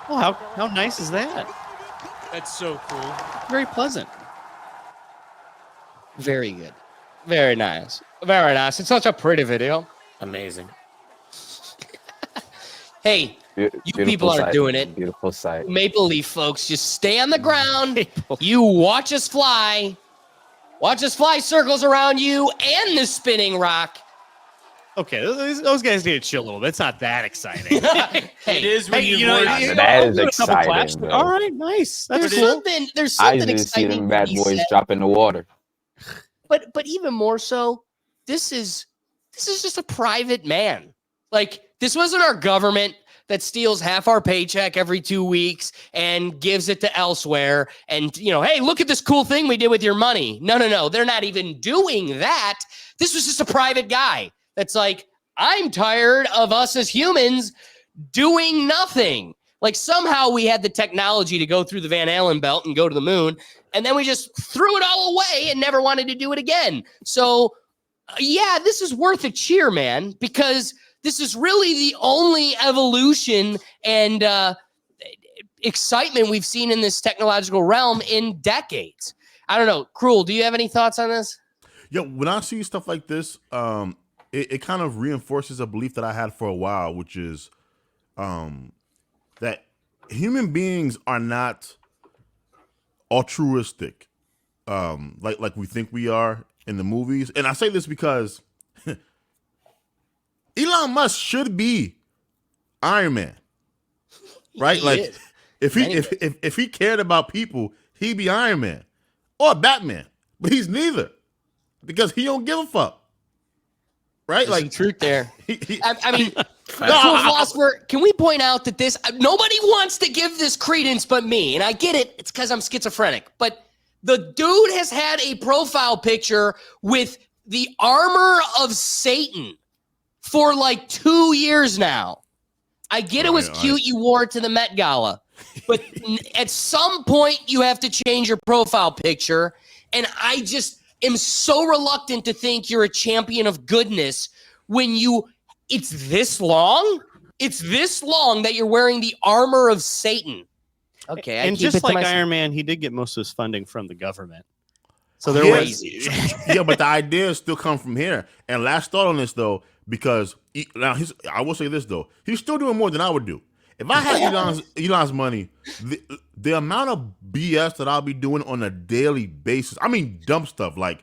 Well, how nice is that? That's so cool. Very pleasant. Very good. Very nice. Very nice. It's such a pretty video. Amazing. Hey, you Beautiful people are sight. doing it. Beautiful sight. Maple Leaf folks, just stay on the ground. You watch us fly. Watch us fly circles around you and the spinning rock. Okay, those guys need to chill a little bit. It's not that exciting. It is when you That is exciting, bro. All right, nice. That's There's cool. something. There's I something usually see exciting. them bad to be boys said. drop in the water. But even more so, this is just a private man. Like, this wasn't our government that steals half our paycheck every 2 weeks and gives it to elsewhere. And, hey, look at this cool thing we did with your money. No. They're not even doing that. This was just a private guy that's like, I'm tired of us as humans doing nothing. Like, somehow we had the technology to go through the Van Allen belt and go to the moon, and then we just threw it all away and never wanted to do it again. So, yeah, this is worth a cheer, man, because this is really the only evolution and excitement we've seen in this technological realm in decades. I don't know. Cruel, do you have any thoughts on this? Yeah, when I see stuff like this, it kind of reinforces a belief that I had for a while, which is that human beings are not altruistic, like we think we are in the movies. And I say this because Elon Musk should be Iron Man, right? He Like, is. if he cared about people, he'd be Iron Man or Batman, but he's neither because he don't give a fuck, right? There's some Like, truth there. I mean, No, cool philosopher, can we point out that nobody wants to give this credence but me, and I get it. It's because I'm schizophrenic, but the dude has had a profile picture with the armor of Satan for like 2 years now. I get it was cute. You wore it to the Met Gala, but at some point you have to change your profile picture. And I just am so reluctant to think you're a champion of goodness when it's this long. It's this long that you're wearing the armor of Satan. Okay. And keep it just to like myself. Iron Man, he did get most of his funding from the government. So there Yes. was Yeah, but the ideas still come from here. And last thought on this though, because now I will say this though, he's still doing more than I would do. If I had Elon's money, the amount of BS that I'll be doing on a daily basis, I mean dumb stuff like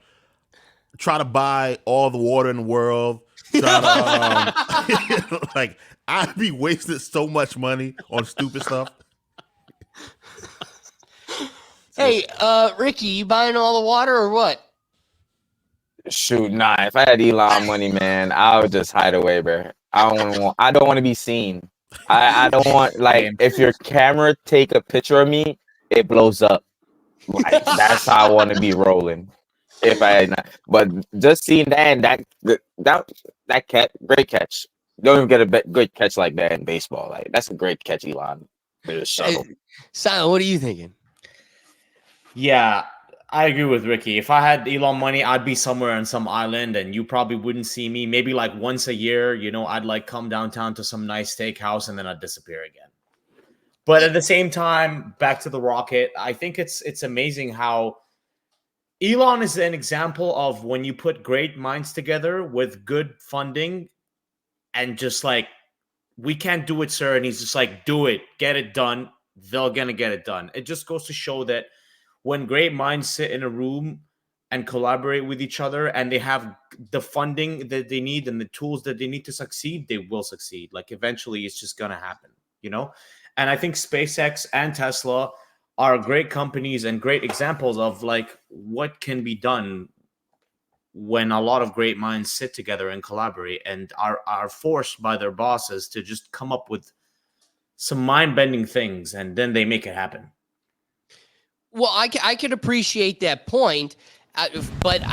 try to buy all the water in the world, try to like I'd be wasting so much money on stupid stuff. Hey, Ricky, you buying all the water or what? Shoot, nah. If I had Elon money, man, I would just hide away, bro. I don't want to be seen. I don't want like if your camera take a picture of me, it blows up. Like that's how I want to be rolling. If I had not, but just seeing that catch, great catch. Don't even get a good catch like that in baseball. Like that's a great catch, Elon. With a shuttle. Simon, what are you thinking? Yeah, I agree with Ricky. If I had Elon money, I'd be somewhere on some island and you probably wouldn't see me. Maybe like once a year, I'd like come downtown to some nice steakhouse and then I'd disappear again. But at the same time, back to the rocket, I think it's amazing how Elon is an example of when you put great minds together with good funding and just like, we can't do it, sir. And he's just like, do it, get it done. They're going to get it done. It just goes to show that when great minds sit in a room and collaborate with each other and they have the funding that they need and the tools that they need to succeed, they will succeed. Like eventually it's just going to happen, And I think SpaceX and Tesla are great companies and great examples of like what can be done when a lot of great minds sit together and collaborate and are forced by their bosses to just come up with some mind-bending things and then they make it happen. Well, I could appreciate that point, but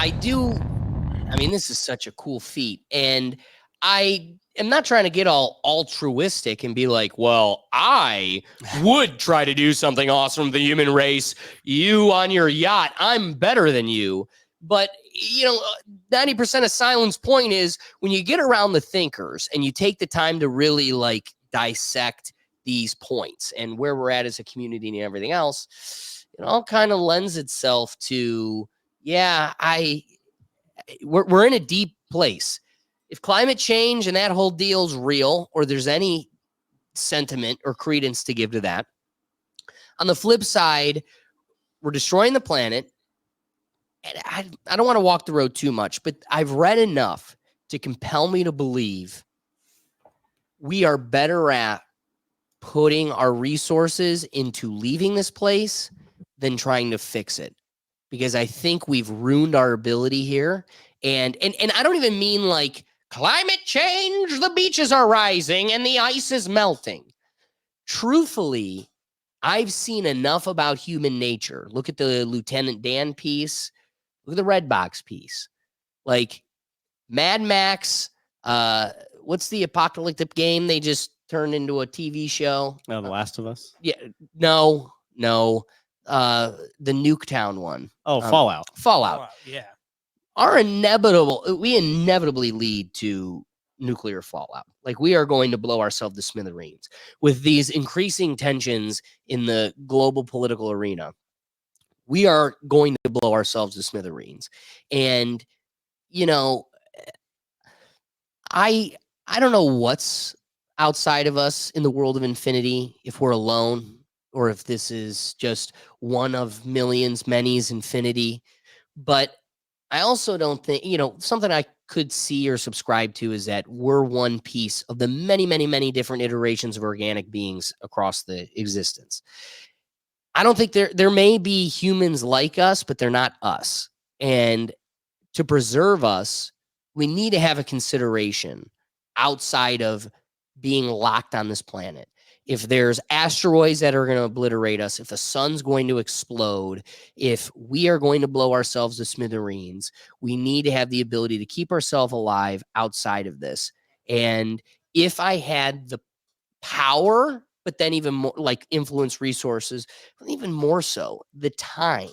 this is such a cool feat. And I am not trying to get all altruistic and be like, well, I would try to do something awesome for the human race. You on your yacht, I'm better than you. But, 90% of Silent's point is when you get around the thinkers and you take the time to really like dissect these points and where we're at as a community and everything else, it all kind of lends itself to, we're in a deep place. If climate change and that whole deal's real, or there's any sentiment or credence to give to that, on the flip side, we're destroying the planet. And I don't want to walk the road too much, but I've read enough to compel me to believe we are better at putting our resources into leaving this place than trying to fix it, because I think we've ruined our ability here. And I don't even mean like climate change, the beaches are rising and the ice is melting. Truthfully, I've seen enough about human nature. Look at the Lieutenant Dan piece. Look at the Redbox piece. Like Mad Max, what's the apocalyptic game they just turned into a TV show? The Last of Us? Yeah. No. The Nuketown one. Oh, Fallout. Fallout. Yeah. We inevitably lead to nuclear fallout. Like we are going to blow ourselves to smithereens with these increasing tensions in the global political arena. We are going to blow ourselves to smithereens. And, I don't know what's outside of us in the world of infinity, if we're alone or if this is just one of millions, many's infinity. But I also don't think, something I could see or subscribe to is that we're one piece of the many, many, many different iterations of organic beings across the existence. I don't think there may be humans like us, but they're not us. And to preserve us, we need to have a consideration outside of being locked on this planet. If there's asteroids that are going to obliterate us, if the sun's going to explode, if we are going to blow ourselves to smithereens, we need to have the ability to keep ourselves alive outside of this. And if I had the power, but then even more like influence resources, but even more so, the time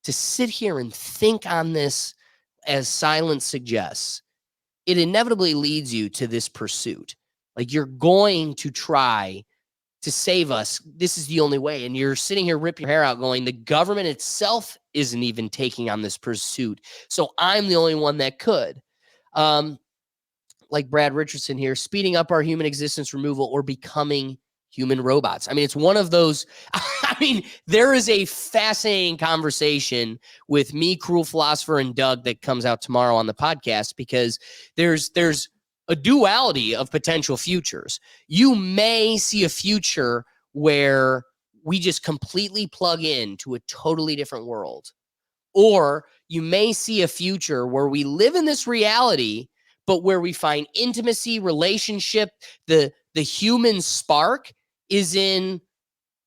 to sit here and think on this, as Silence suggests, it inevitably leads you to this pursuit. Like you're going to try to save us. This is the only way. And you're sitting here ripping your hair out going, the government itself isn't even taking on this pursuit. So I'm the only one that could. like Brad Richardson here, speeding up our human existence removal or becoming human robots. I mean, it's one of those. I mean, there is a fascinating conversation with me, Cruel Philosopher, and Doug that comes out tomorrow on the podcast, because there's a duality of potential futures. You may see a future where we just completely plug in to a totally different world. Or you may see a future where we live in this reality, but where we find intimacy, relationship, the human spark is in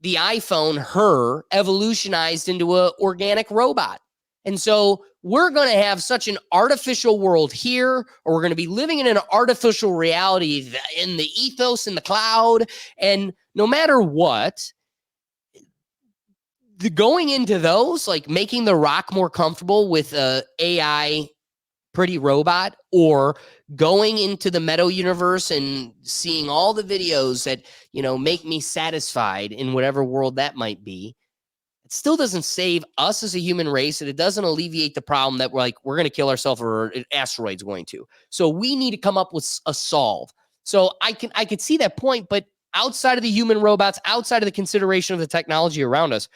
the iPhone, her evolutionized into an organic robot. And so we're going to have such an artificial world here, or we're going to be living in an artificial reality in the ethos, in the cloud. And no matter what, going into those, like making The Rock more comfortable with a AI pretty robot, or going into the Meta universe and seeing all the videos that, you know, make me satisfied in whatever world that might be, it still doesn't save us as a human race, and it doesn't alleviate the problem that we're going to kill ourselves or an asteroid's going to. So we need to come up with a solve. So I could see that point, but outside of the human robots, outside of the consideration of the technology around us,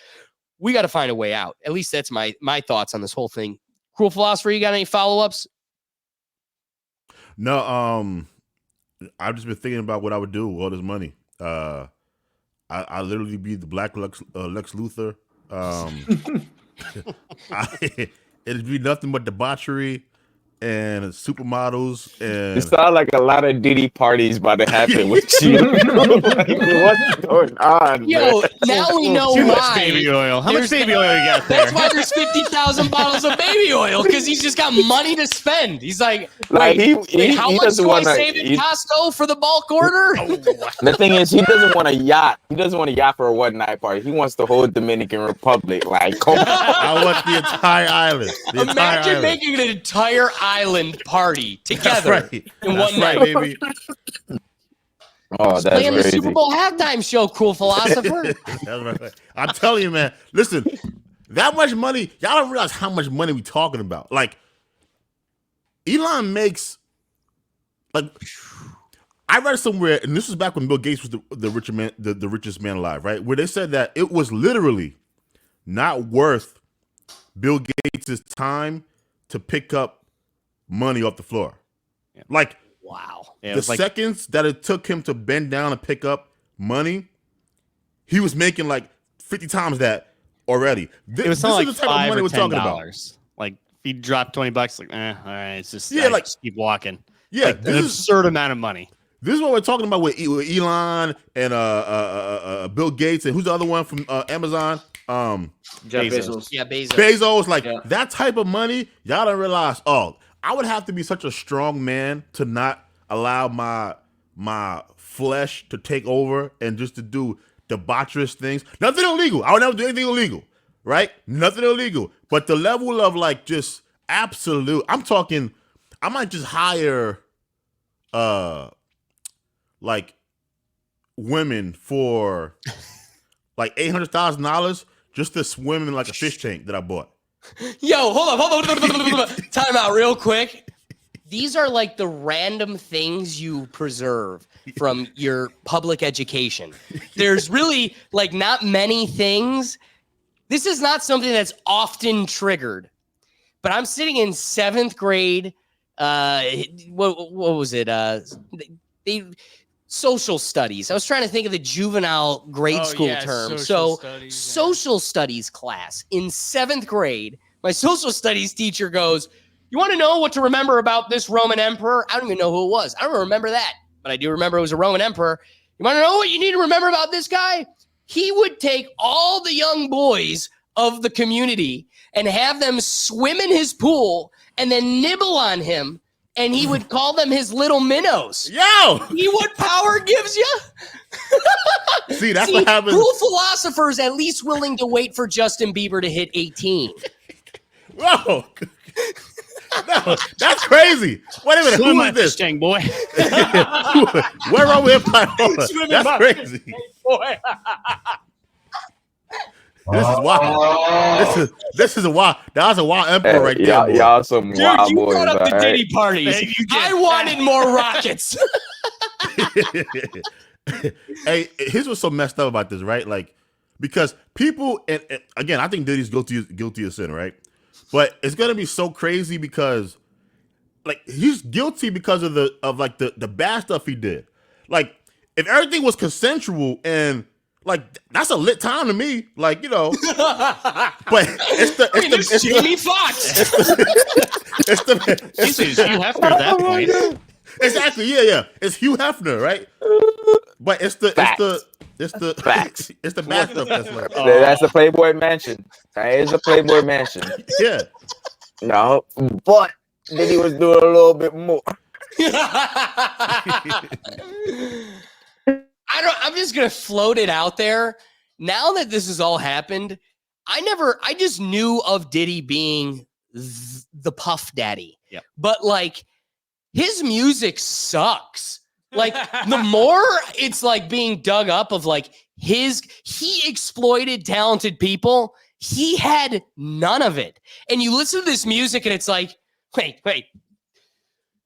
we got to find a way out. At least that's my thoughts on this whole thing. Cruel Philosopher, you got any follow-ups? No, I've just been thinking about what I would do with all this money. I literally be the Black Lex Luthor. It'd be nothing but debauchery and supermodels. And It sounds like a lot of Diddy parties about to happen with you. Like, what's going on? Yo, man? now we know Too why. much baby oil. How much baby oil you got there? That's why there's 50,000 bottles of baby oil, because he's just got money to spend. He's like, Like, wait, how he much doesn't do I wanna- save at he- Costco for the bulk order? The thing is, he doesn't want a yacht. He doesn't want a yacht for a one night party. He wants the whole Dominican Republic. Like, come on. I want the entire island. The entire Imagine island. making an entire island party together right. in That's one right, night. baby. Oh, that's Playing the crazy. Super Bowl halftime show, Cruel Philosopher. That's right. I'm telling you, man. Listen, that much money, y'all don't realize how much money we talking about. Like, Elon makes, like, I read somewhere, and this was back when Bill Gates was the richest man alive, right? Where they said that it was literally not worth Bill Gates' time to pick up money off the floor. Like, wow. Yeah, it the was like- seconds that it took him to bend down and pick up money, he was making like 50 times that already. It was something like is the type of money $5 we're or talking about. $10. Like, if you drop $20, like, all right, it's just Yeah, like- just keep walking. Yeah, Like, an absurd amount of money. This is what we're talking about with Elon and Bill Gates, and who's the other one from Amazon? Jeff Bezos. Yeah, Bezos. Bezos, like that type of money, y'all don't realize. Oh, I would have to be such a strong man to not allow my flesh to take over and just to do debaucherous things. Nothing illegal. I would never do anything illegal, right? Nothing illegal. But the level of like just absolute, I'm talking, I might just hire like women for like $800,000 just to swim in like a fish tank that I bought. Yo, hold on. Time out real quick. These are like the random things you preserve from your public education. There's really like not many things. This is not something that's often triggered. But I'm sitting in 7th grade. What was it? Social studies. I was trying to think of the juvenile grade school term. Social studies class in 7th grade. My social studies teacher goes, "You want to know what to remember about this Roman emperor?" I don't even know who it was. I don't remember that, but I do remember it was a Roman emperor. You want to know what you need to remember about this guy? He would take all the young boys of the community and have them swim in his pool and then nibble on him. And he would call them his little minnows. Yo! See what power gives you? See, that's what happens. Cruel Philosopher's at least willing to wait for Justin Bieber to hit 18. Whoa! No, that's crazy. Wait a minute, who is this? Dang boy. Where are we? That's Swimming by crazy. boy. This is wild. This is a wild. That was a wild emperor right there, boy. Y'all some Dude, wild you boys. brought up the all Diddy right? parties. I wanted more rockets. Hey, here's what's so messed up about this, right? Like, because people, and again, I think Diddy's guilty of sin, right? But it's gonna be so crazy because, like, he's guilty because of the bad stuff he did. Like, if everything was consensual and like that's a lit time to me, like, you know. But it's Jamie Foxx. It's Hugh Hefner at that point. Exactly, yeah. It's Hugh Hefner, right? But it's the Facts. It's the bad stuff that's like That's the Playboy Mansion. That is a Playboy Mansion. Yeah. No, but Diddy was doing a little bit more. I'm just gonna float it out there. Now that this has all happened, I just knew of Diddy being the Puff Daddy. Yeah. But like his music sucks. Like the more it's like being dug up of like he exploited talented people. He had none of it. And you listen to this music and it's like, wait.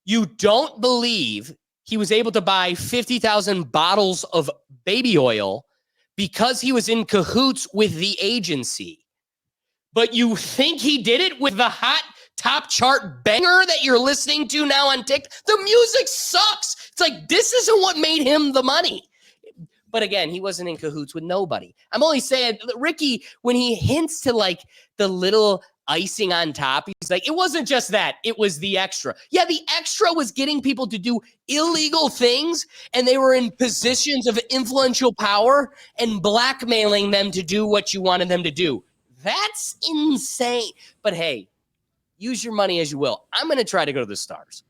You don't believe he was able to buy 50,000 bottles of baby oil because he was in cahoots with the agency. But you think he did it with the hot top chart banger that you're listening to now on TikTok? The music sucks. It's like, this isn't what made him the money. But again, he wasn't in cahoots with nobody. I'm only saying, Ricky, when he hints to like the little icing on top, he's like, it wasn't just that, it was the extra. Yeah, the extra was getting people to do illegal things, and they were in positions of influential power and blackmailing them to do what you wanted them to do. That's insane. But hey, use your money as you will. I'm going to try to go to the stars.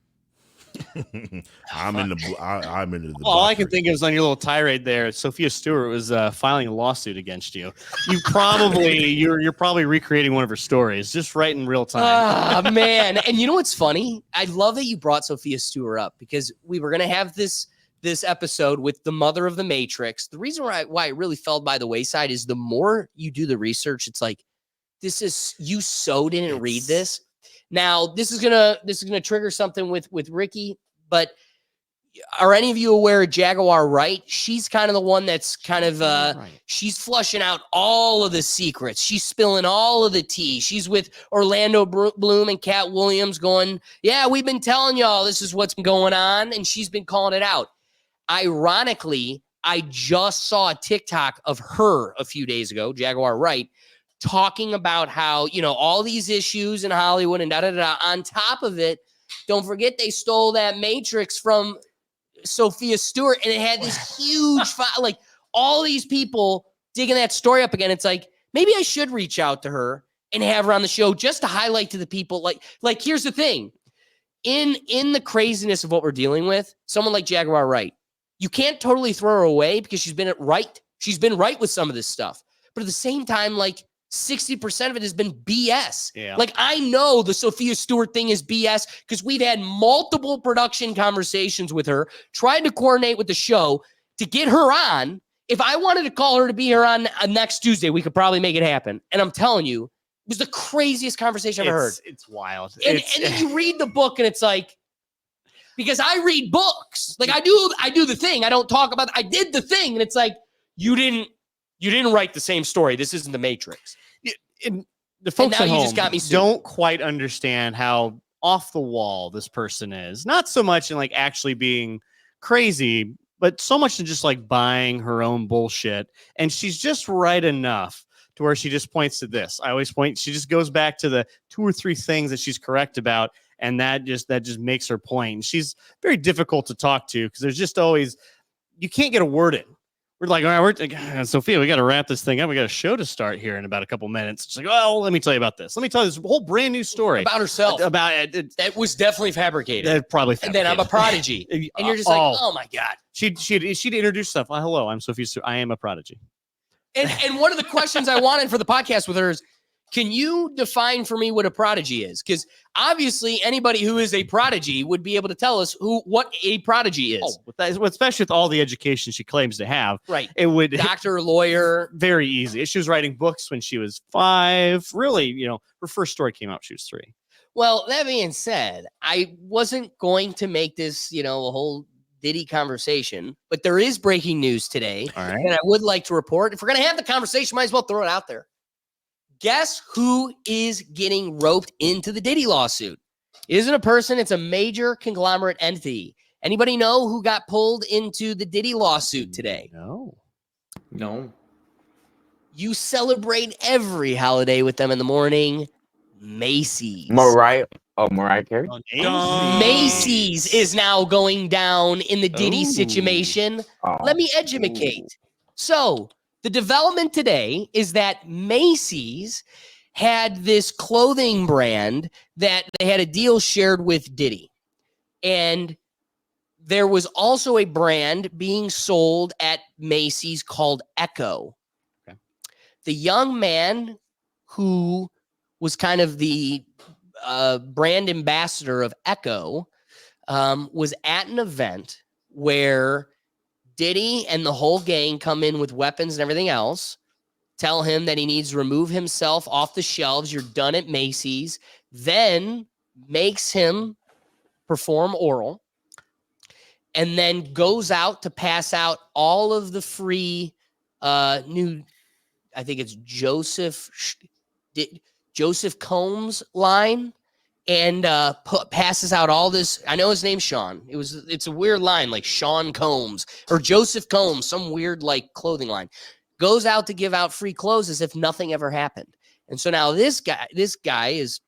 I'm into the All I can think of is on your little tirade there, Sophia Stewart was filing a lawsuit against you. You're probably recreating one of her stories just right in real time. Ah, man. And you know what's funny? I love that you brought Sophia Stewart up because we were going to have this episode with the mother of the Matrix. The reason why it really fell by the wayside is the more you do the research, it's like, you so didn't read this. Now, this is gonna trigger something with Ricky, but are any of you aware of Jaguar Wright? She's kind of the one that's kind of she's flushing out all of the secrets. She's spilling all of the tea. She's with Orlando Bloom and Cat Williams going, yeah, we've been telling y'all this is what's been going on, and she's been calling it out. Ironically, I just saw a TikTok of her a few days ago, Jaguar Wright, talking about how, you know, all these issues in Hollywood and da-da-da. On top of it, don't forget they stole that Matrix from Sophia Stewart, and it had this huge like all these people digging that story up again. It's like, maybe I should reach out to her and have her on the show just to highlight to the people. Like here's the thing. In the craziness of what we're dealing with, someone like Jaguar Wright, you can't totally throw her away because she's been right. She's been right with some of this stuff. But at the same time, like, 60% of it has been BS. Yeah. Like, I know the Sophia Stewart thing is BS because we've had multiple production conversations with her, tried to coordinate with the show to get her on. If I wanted to call her to be here on next Tuesday, we could probably make it happen. And I'm telling you, it was the craziest conversation I've ever heard. It's wild. And then you read the book and it's like, because I read books. Like, I do the thing. I don't talk about, I did the thing. And it's like, you didn't write the same story. This isn't the Matrix. The folks at home just got me sued. Don't quite understand how off the wall this person is. Not so much in like actually being crazy, but so much in just like buying her own bullshit. And she's just right enough to where she just points to this. She just goes back to the 2 or 3 things that she's correct about. And that just makes her point. She's very difficult to talk to because there's just always, you can't get a word in. We're like, all right, Sophia, we got to wrap this thing up. We got a show to start here in about a couple minutes. It's like, oh, let me tell you about this. Let me tell you this whole brand new story about herself. About it. That was definitely fabricated. Probably And fabricated. then I'm a prodigy. And you're just like, oh my God. She'd introduce stuff. Hello, I'm Sophia Stewart. I am a prodigy. And one of the questions I wanted for the podcast with her is, Can you define for me what a prodigy is? Because obviously anybody who is a prodigy would be able to tell us what a prodigy is. Especially with all the education she claims to have. Right. It would doctor, lawyer. Very easy. She was writing books when she was 5. Really, her first story came out when she was 3. Well, that being said, I wasn't going to make this, a whole Diddy conversation, but there is breaking news today. All right. And I would like to report. If we're going to have the conversation, might as well throw it out there. Guess who is getting roped into the Diddy lawsuit? It isn't a person, it's a major conglomerate entity. Anybody know who got pulled into the Diddy lawsuit today? No. You celebrate every holiday with them in the morning. Macy's. Mariah Carey. Macy's is now going down in the Diddy situation. Let me educate. So the development today is that Macy's had this clothing brand that they had a deal shared with Diddy. And there was also a brand being sold at Macy's called Echo. Okay. The young man who was kind of the brand ambassador of Echo was at an event where Diddy and the whole gang come in with weapons and everything else, tell him that he needs to remove himself off the shelves. You're done at Macy's. Then makes him perform oral and then goes out to pass out all of the free new, I think it's Joseph Combs line, and passes out all this. I know his name's Sean. It's a weird line, like Sean Combs or Joseph Combs, some weird like clothing line. Goes out to give out free clothes as if nothing ever happened. And so now this guy is,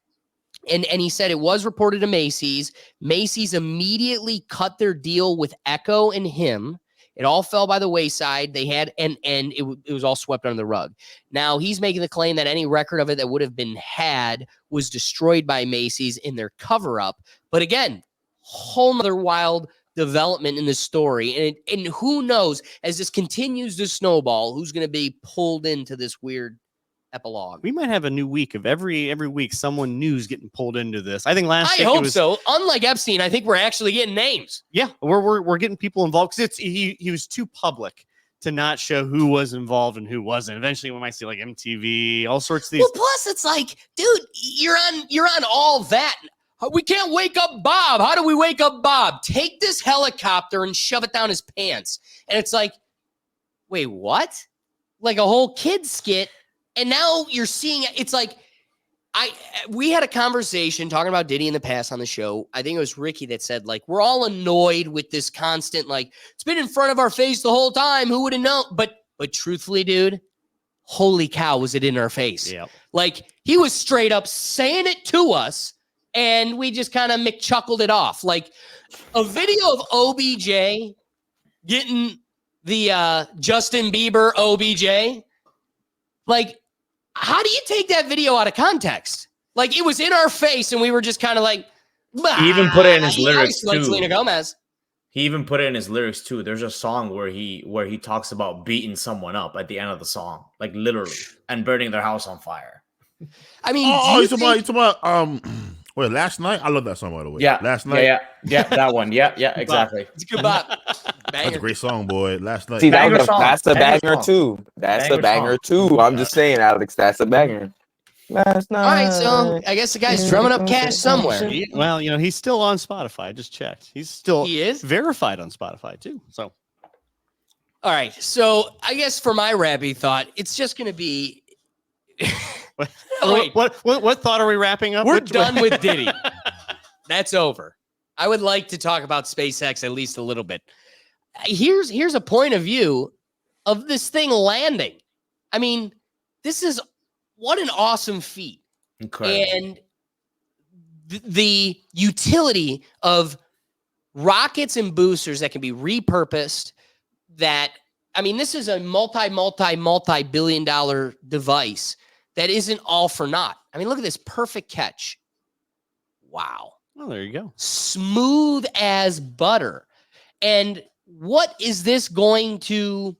and he said it was reported to Macy's. Macy's immediately cut their deal with Echo and him. It all fell by the wayside. They had, and it was all swept under the rug. Now he's making the claim that any record of it that would have been had was destroyed by Macy's in their cover up. But again, whole nother wild development in this story. And who knows, as this continues to snowball, who's going to be pulled into this weird epilogue. We might have a new week of every week someone new's getting pulled into this. I think last I hope so. Unlike Epstein, I think we're actually getting names. Yeah, we're getting people involved because he was too public to not show who was involved and who wasn't. Eventually, we might see like MTV, all sorts of these. Well, plus it's like, dude, you're on all that. We can't wake up Bob. How do we wake up Bob? Take this helicopter and shove it down his pants. And it's like, wait, what? Like a whole kid skit. And now you're seeing, it's like, we had a conversation talking about Diddy in the past on the show. I think it was Ricky that said, like, we're all annoyed with this constant, like, it's been in front of our face the whole time. Who would have known? But truthfully, dude, holy cow, was it in our face? Yeah. Like, he was straight up saying it to us, and we just kind of McChuckled it off. Like, a video of OBJ getting the Justin Bieber OBJ, like, how do you take that video out of context? Like, it was in our face, and we were just kind of like, bah. He even put it in his lyrics like too. Selena Gomez. He even put it in his lyrics too. There's a song where he talks about beating someone up at the end of the song, like literally, and burning their house on fire. I mean, you talking about wait, Last Night? I love that song, by the way. Yeah, Last Night. Yeah, that one. Yeah, exactly. It's a good bop. That's a great song, boy. Last Night. See, Banger that's song. a Banger banger song. too. That's Banger a banger song. too. I'm just saying, Alex, that's a banger. Last night. All right, so I guess the guy's drumming up cash somewhere. Well, he's still on Spotify. I just checked. He is verified on Spotify too. So, all right. So I guess for my rappy thought, it's just going to be. Wait. What thought are we wrapping up? We're done with Diddy. That's over. I would like to talk about SpaceX at least a little bit. Here's a point of view of this thing landing. I mean, what an awesome feat. Incredible. And the utility of rockets and boosters that can be repurposed, that, I mean, this is a multi-billion dollar device that isn't all for naught. I mean, look at this perfect catch. Wow. Well, there you go. Smooth as butter. And what is this going to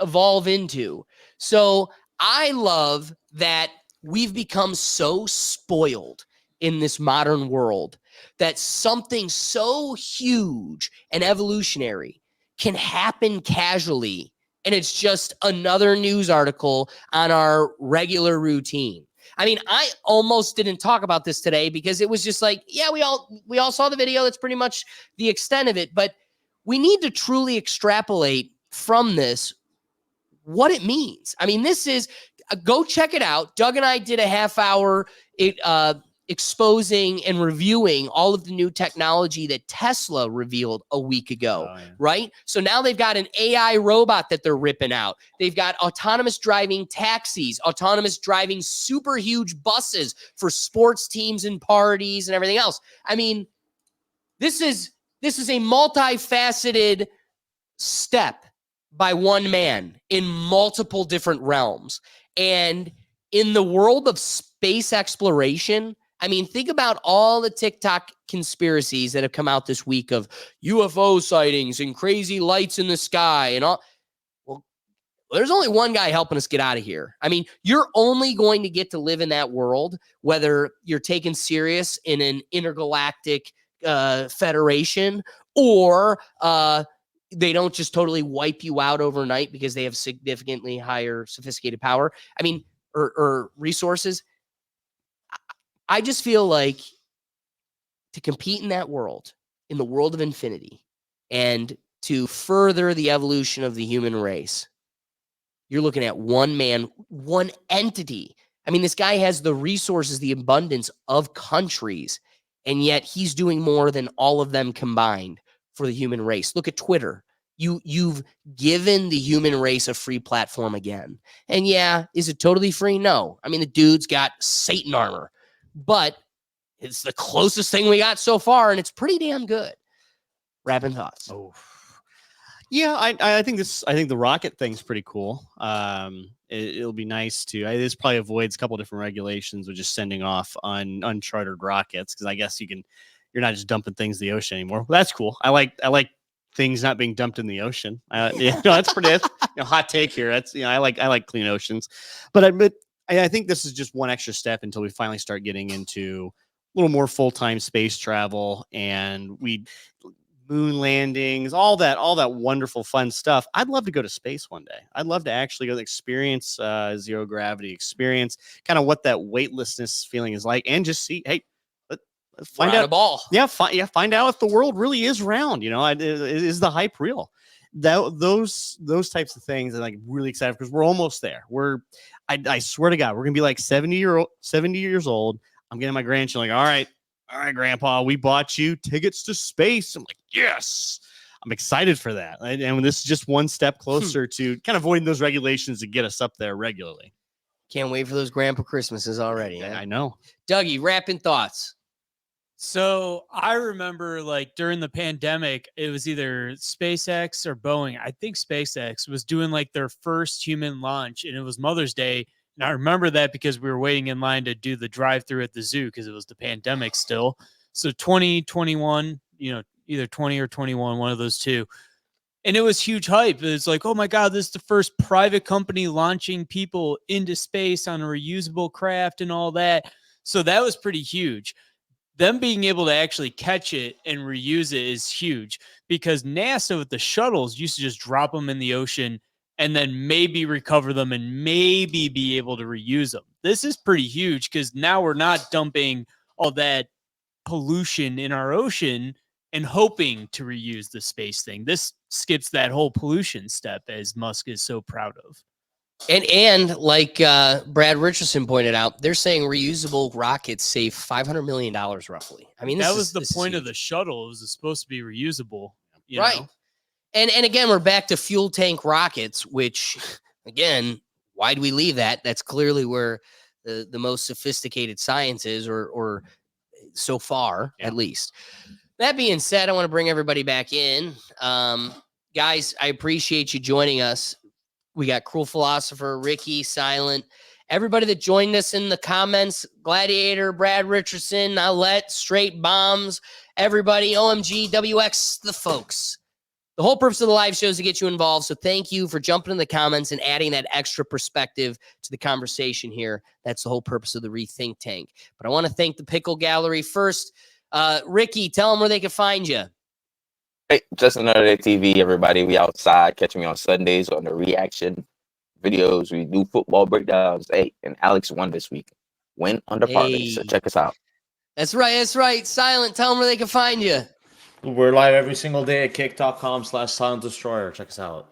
evolve into? So I love that we've become so spoiled in this modern world that something so huge and evolutionary can happen casually, and it's just another news article on our regular routine. I mean, I almost didn't talk about this today because it was just like, yeah, we all saw the video. That's pretty much the extent of it. But we need to truly extrapolate from this what it means. I mean, this is go check it out. Doug and I did a half hour exposing and reviewing all of the new technology that Tesla revealed a week ago, right? So now they've got an AI robot that they're ripping out. They've got autonomous driving taxis, autonomous driving super huge buses for sports teams and parties and everything else. I mean, this is a multifaceted step by one man in multiple different realms. And in the world of space exploration, I mean, think about all the TikTok conspiracies that have come out this week of UFO sightings and crazy lights in the sky and all. Well, there's only one guy helping us get out of here. I mean, you're only going to get to live in that world whether you're taken serious in an intergalactic federation or they don't just totally wipe you out overnight because they have significantly higher sophisticated power. I mean, or resources. I just feel like to compete in that world, in the world of infinity, and to further the evolution of the human race, you're looking at one man, one entity. I mean, this guy has the resources, the abundance of countries, and yet he's doing more than all of them combined for the human race. Look at Twitter. You've given the human race a free platform again. And yeah, is it totally free? No. I mean, the dude's got Satan armor, but it's the closest thing we got so far, and it's pretty damn good. Wrapping thoughts. Oh, yeah, I think the rocket thing's pretty cool. It'll be nice to. This probably avoids a couple different regulations with just sending off on uncharted rockets because I guess you're not just dumping things in the ocean anymore. Well, that's cool. I like things not being dumped in the ocean. That's pretty. That's, hot take here. That's I like clean oceans, but I think this is just one extra step until we finally start getting into a little more full-time space travel and moon landings, all that wonderful fun stuff. I'd love to go to space one day. I'd love to actually go experience zero gravity, experience kind of what that weightlessness feeling is like, and just see, hey, let's find out. Find out if the world really is round. Is the hype real? Those types of things, I'm like really excited because we're almost there. I swear to God, we're gonna be like 70 years old. I'm getting my grandchildren like, all right, Grandpa, we bought you tickets to space. I'm like, yes, I'm excited for that. And this is just one step closer to kind of avoiding those regulations to get us up there regularly. Can't wait for those Grandpa Christmases already. Yeah, I know. Dougie, wrapping thoughts. So I remember like during the pandemic, it was either SpaceX or Boeing. I think SpaceX was doing like their first human launch, and it was Mother's Day. And I remember that because we were waiting in line to do the drive-through at the zoo because it was the pandemic still. So 2021, either 20 or 21, one of those two. And it was huge hype. It's like, oh my God, this is the first private company launching people into space on a reusable craft and all that. So that was pretty huge. Them being able to actually catch it and reuse it is huge because NASA with the shuttles used to just drop them in the ocean and then maybe recover them and maybe be able to reuse them. This is pretty huge because now we're not dumping all that pollution in our ocean and hoping to reuse the space thing. This skips that whole pollution step, as Musk is so proud of. And like Brad Richardson pointed out, they're saying reusable rockets save $500 million roughly. I mean, that was the point of the shuttle. It was supposed to be reusable. Right. And again, we're back to fuel tank rockets, which, again, why do we leave that? That's clearly where the most sophisticated science is, or so far, at least. That being said, I want to bring everybody back in. Guys, I appreciate you joining us. We got Cruel Philosopher, Ricky, Silent, everybody that joined us in the comments, Gladiator, Brad Richardson, Alette, Straight Bombs, everybody, OMG, WX, the folks. The whole purpose of the live show is to get you involved. So thank you for jumping in the comments and adding that extra perspective to the conversation here. That's the whole purpose of the Rethink Tank. But I want to thank the Pickle Gallery first. Ricky, tell them where they can find you. Hey, just another day TV, everybody. We outside. Catch me on Sundays on the reaction videos. We do football breakdowns. Hey, and Alex won this week. Win under parlay. So check us out. That's right. That's right. Silent, tell them where they can find you. We're live every single day at kick.com/silentdestroyer. Check us out.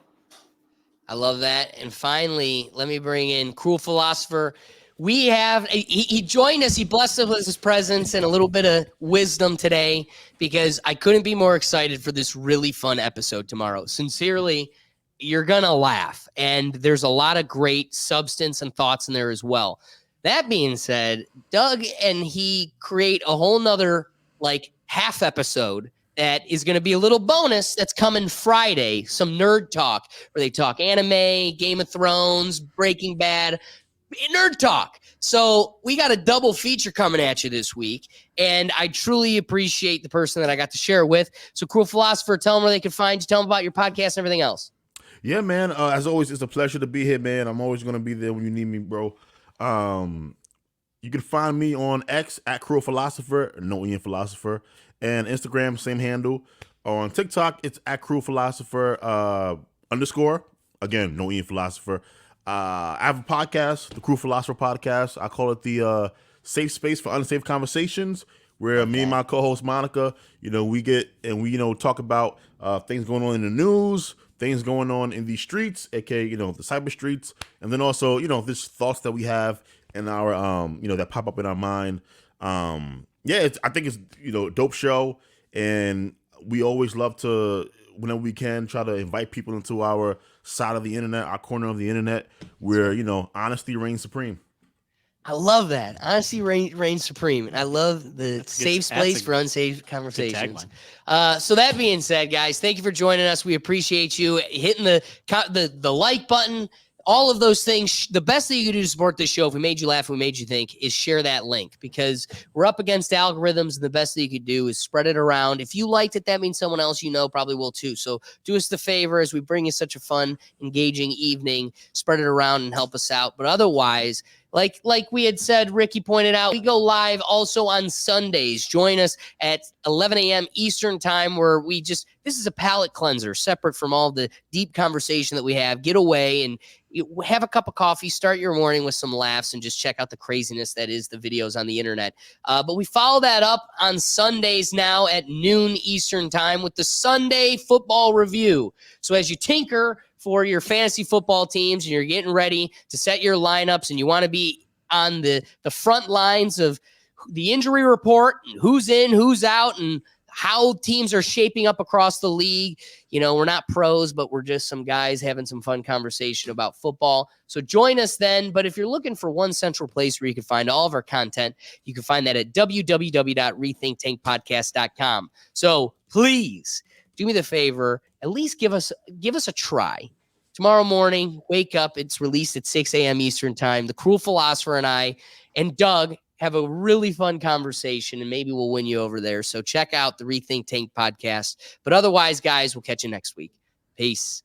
I love that. And finally, let me bring in Cruel Philosopher. We have, he joined us. He blessed us with his presence and a little bit of wisdom today because I couldn't be more excited for this really fun episode tomorrow. Sincerely, you're going to laugh. And there's a lot of great substance and thoughts in there as well. That being said, Doug and he create a whole nother like half episode that is going to be a little bonus that's coming Friday, some nerd talk where they talk anime, Game of Thrones, Breaking Bad, nerd talk. So we got a double feature coming at you this week, and I truly appreciate the person that I got to share it with. So Cruel Philosopher, tell them where they can find you, tell them about your podcast and everything else. Yeah, man. As always, it's a pleasure to be here, man. I'm always going to be there when you need me, bro. You can find me on X at Cruel Philosopher, no Ian Philosopher, and Instagram, same handle. On TikTok, it's at Cruel Philosopher _ again, no Ian Philosopher. I have a podcast, the Cruel Philosopher podcast. I call it the Safe Space for Unsafe Conversations, where me and my co-host Monica, we get and we talk about things going on in the news, things going on in the streets, aka the cyber streets, and then also this thoughts that we have in our that pop up in our mind. I think it's a dope show, and we always love to, whenever we can, try to invite people into our side of the internet, our corner of the internet, where honesty reigns supreme. I love that. Honesty reigns supreme. And I love the safe space for unsafe conversations. So that being said, guys, thank you for joining us. We appreciate you hitting the like button. All of those things. The best thing you can do to support this show, if we made you laugh, if we made you think, is share that link, because we're up against algorithms, and the best thing you could do is spread it around. If you liked it, that means someone else probably will too. So do us the favor as we bring you such a fun, engaging evening. Spread it around and help us out. But otherwise, like we had said, Ricky pointed out, we go live also on Sundays. Join us at 11 a.m. Eastern time, where this is a palate cleanser, separate from all the deep conversation that we have. Get away and have a cup of coffee, start your morning with some laughs, and just check out the craziness that is the videos on the internet. But we follow that up on Sundays now at noon Eastern time with the Sunday Football Review. So as you tinker for your fantasy football teams and you're getting ready to set your lineups and you want to be on the front lines of the injury report and who's in, who's out, and how teams are shaping up across the league. We're not pros, but we're just some guys having some fun conversation about football. So join us then. But if you're looking for one central place where you can find all of our content, you can find that at www.rethinktankpodcast.com. So please do me the favor, at least give us a try. Tomorrow morning, wake up. It's released at 6 a.m. Eastern time. The Cruel Philosopher and I and Doug have a really fun conversation, and maybe we'll win you over there. So check out the Rethink Tank podcast. But otherwise, guys, we'll catch you next week. Peace.